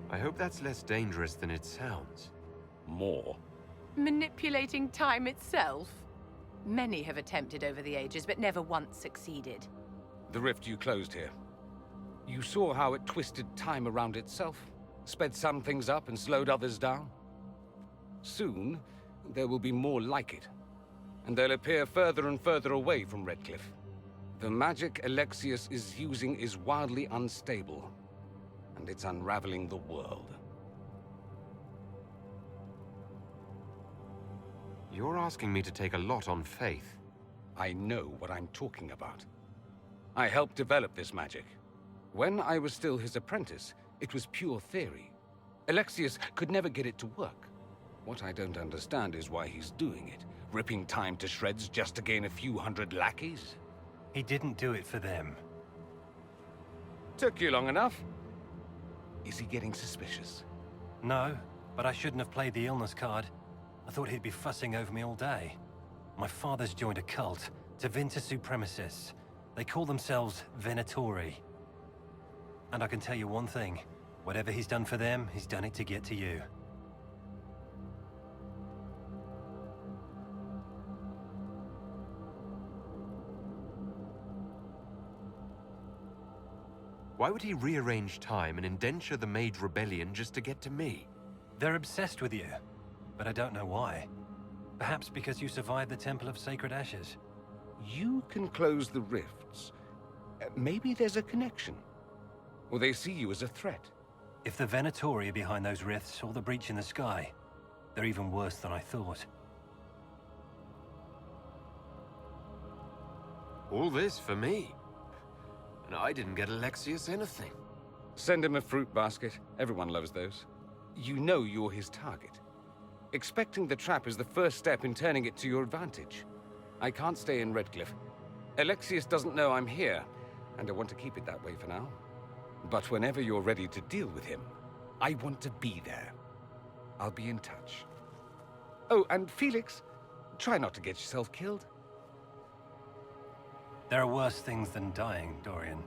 I hope that's less dangerous than it sounds. More. Manipulating time itself? Many have attempted over the ages, but never once succeeded. The rift you closed here. You saw how it twisted time around itself, sped some things up and slowed others down. Soon, there will be more like it, and they'll appear further and further away from Redcliffe. The magic Alexius is using is wildly unstable, and it's unraveling the world. You're asking me to take a lot on faith. I know what I'm talking about. I helped develop this magic. When I was still his apprentice, it was pure theory. Alexius could never get it to work. What I don't understand is why he's doing it, ripping time to shreds just to gain a few hundred lackeys. He didn't do it for them. Took you long enough. Is he getting suspicious? No, but I shouldn't have played the illness card. I thought he'd be fussing over me all day. My father's joined a cult, Tevinter Supremacists. They call themselves Venatori. And I can tell you one thing. Whatever he's done for them, he's done it to get to you. Why would he rearrange time and indenture the Mage Rebellion just to get to me? They're obsessed with you, but I don't know why. Perhaps because you survived the Temple of Sacred Ashes. You can close the rifts. Maybe there's a connection. Or they see you as a threat. If the Venatori are behind those rifts or the breach in the sky, they're even worse than I thought. All this for me. And I didn't get Alexius anything. Send him a fruit basket. Everyone loves those. You know you're his target. Expecting the trap is the first step in turning it to your advantage. I can't stay in Redcliffe. Alexius doesn't know I'm here, and I want to keep it that way for now. But whenever you're ready to deal with him, I want to be there. I'll be in touch. Oh, and Felix, try not to get yourself killed. There are worse things than dying, Dorian.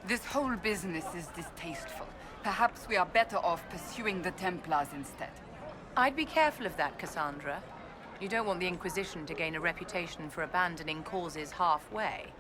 This whole business is distasteful. Perhaps we are better off pursuing the Templars instead. I'd be careful of that, Cassandra. You don't want the Inquisition to gain a reputation for abandoning causes halfway.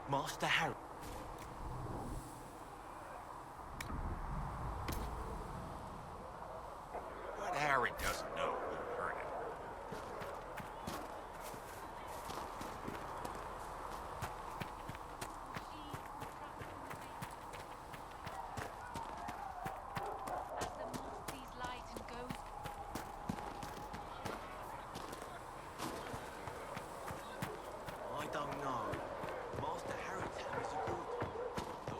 Master Harry. But Harry doesn't know who heard it. I don't know. Master Harry tells us a good.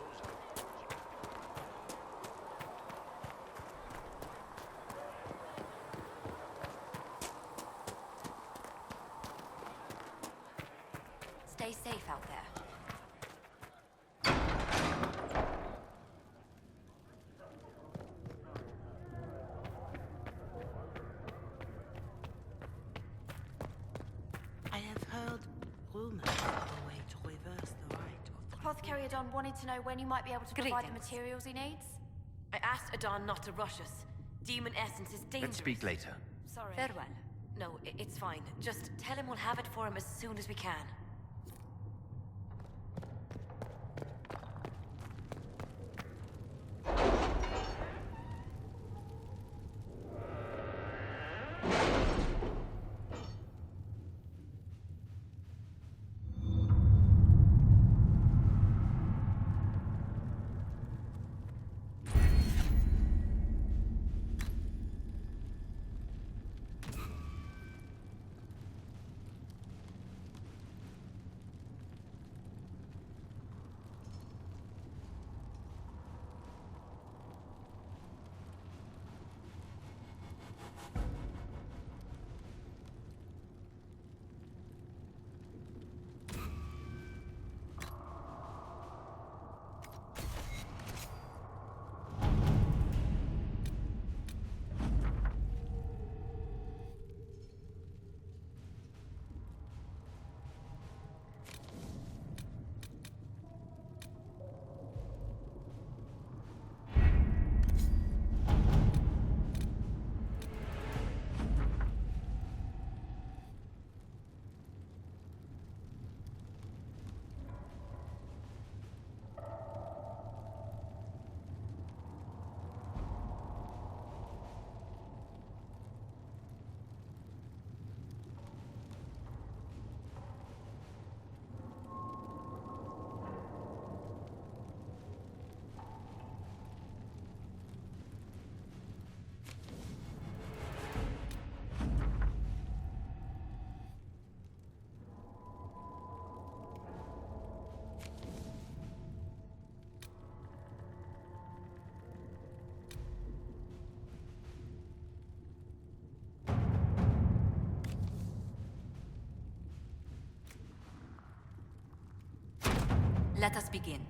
Stay safe out there. I have heard rumors of a way to reverse the right of the Apothecary Adon wanted to know when you might be able to provide the Greetings. materials he needs. I asked Adon not to rush us. Demon essence is dangerous. Let's speak later. Sorry. Farewell. No, it's fine. Just tell him we'll have it for him as soon as we can. Let us begin.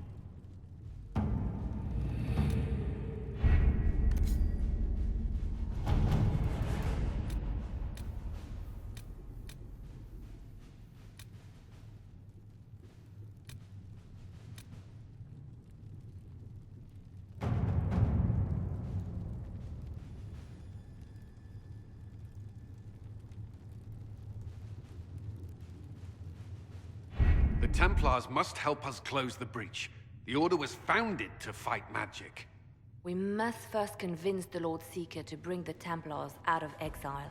The Templars must help us close the breach. The Order was founded to fight magic. We must first convince the Lord Seeker to bring the Templars out of exile.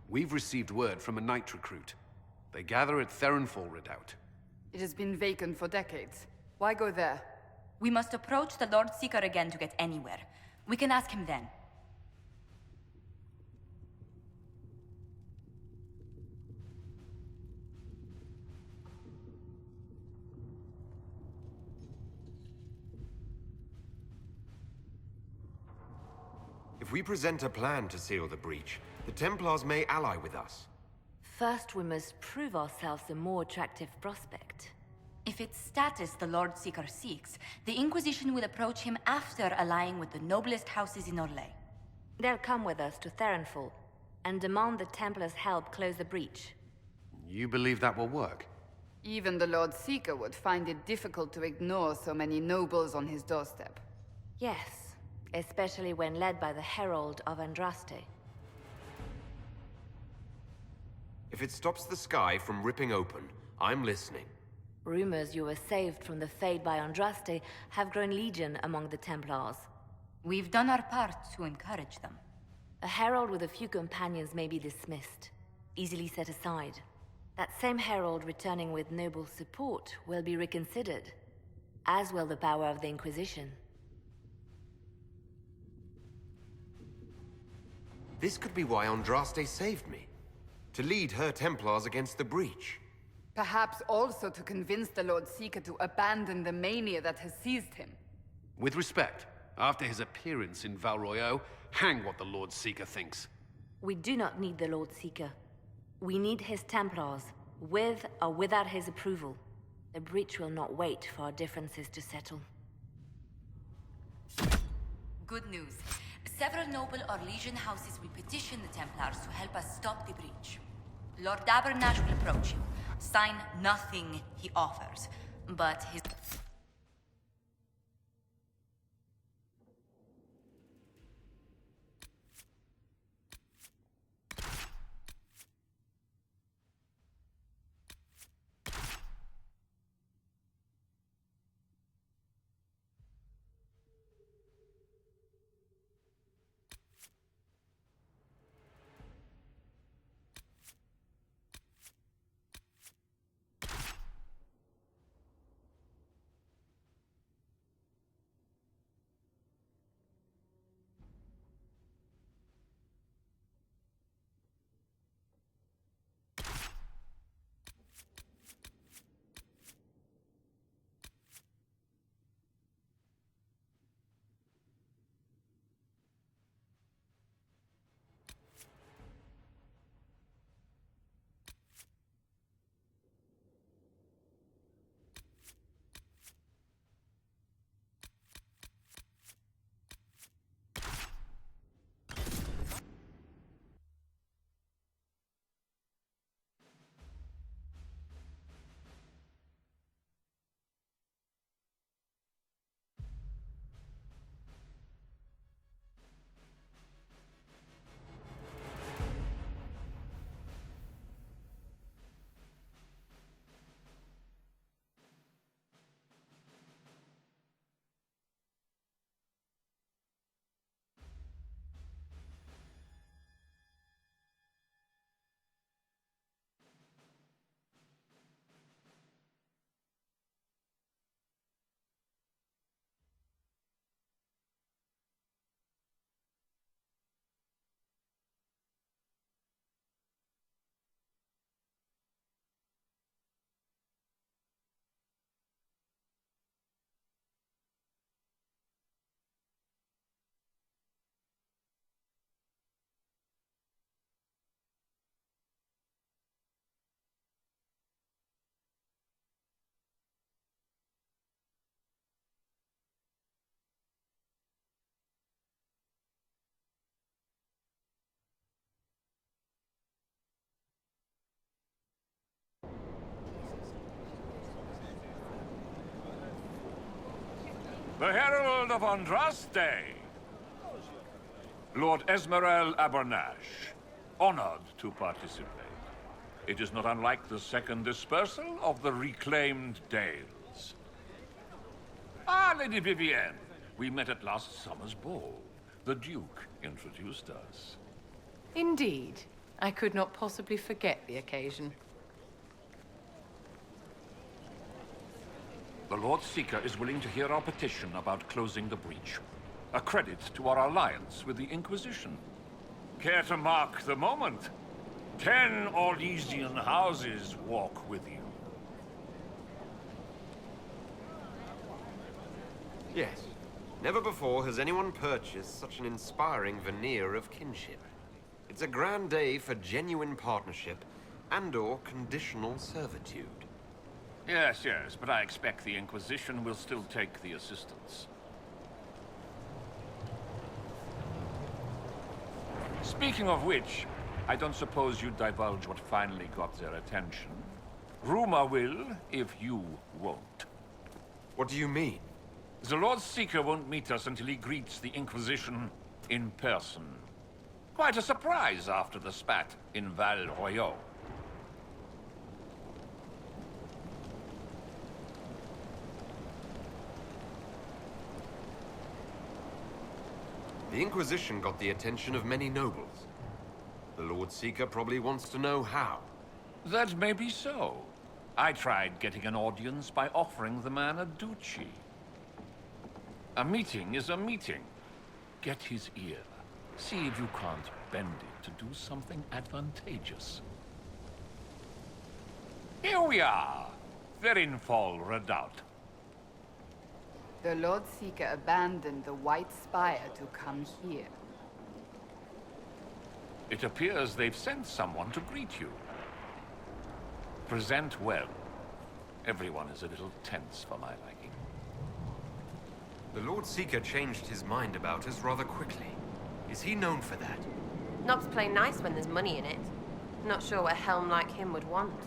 We've received word from a knight recruit. They gather at Theronfall Redoubt. It has been vacant for decades. Why go there? We must approach the Lord Seeker again to get anywhere. We can ask him then. If we present a plan to seal the breach, the Templars may ally with us. First, we must prove ourselves a more attractive prospect. If it's status the Lord Seeker seeks, the Inquisition will approach him after allying with the noblest houses in Orlais. They'll come with us to Theronfall and demand the Templars' help close the breach. You believe that will work? Even the Lord Seeker would find it difficult to ignore so many nobles on his doorstep. Yes, especially when led by the Herald of Andraste. If it stops the sky from ripping open, I'm listening. Rumors you were saved from the fate by Andraste have grown legion among the Templars. We've done our part to encourage them. A herald with a few companions may be dismissed, easily set aside. That same herald returning with noble support will be reconsidered, as will the power of the Inquisition. This could be why Andraste saved me. To lead her Templars against the breach. Perhaps also to convince the Lord Seeker to abandon the mania that has seized him. With respect, after his appearance in Val Royeaux, hang what the Lord Seeker thinks. We do not need the Lord Seeker. We need his Templars, with or without his approval. The breach will not wait for our differences to settle. Good news. Several noble or legion houses will petition the Templars to help us stop the breach. Lord Abernash will approach you. Sign nothing he offers, but his... The Herald of Andraste! Lord Esmerel Abernash, honored to participate. It is not unlike the second dispersal of the reclaimed Dales. Ah, Lady Vivienne, we met at last summer's ball. The Duke introduced us. Indeed. I could not possibly forget the occasion. The Lord Seeker is willing to hear our petition about closing the breach. A credit to our alliance with the Inquisition. Care to mark the moment? 10 Orlesian houses walk with you. Yes. Never before has anyone purchased such an inspiring veneer of kinship. It's a grand day for genuine partnership and/or conditional servitude. Yes, yes, but I expect the Inquisition will still take the assistance. Speaking of which, I don't suppose you'd divulge what finally got their attention. Rumor will, if you won't. What do you mean? The Lord Seeker won't meet us until he greets the Inquisition in person. Quite a surprise after the spat in Val Royeaux. The Inquisition got the attention of many nobles. The Lord Seeker probably wants to know how. That may be so. I tried getting an audience by offering the man a duchy. A meeting is a meeting. Get his ear. See if you can't bend it to do something advantageous. Here we are. Therinfol Redoubt. The Lord Seeker abandoned the White Spire to come here. It appears they've sent someone to greet you. Present well. Everyone is a little tense for my liking. The Lord Seeker changed his mind about us rather quickly. Is he known for that? Knobs play nice when there's money in it. Not sure what a helm like him would want.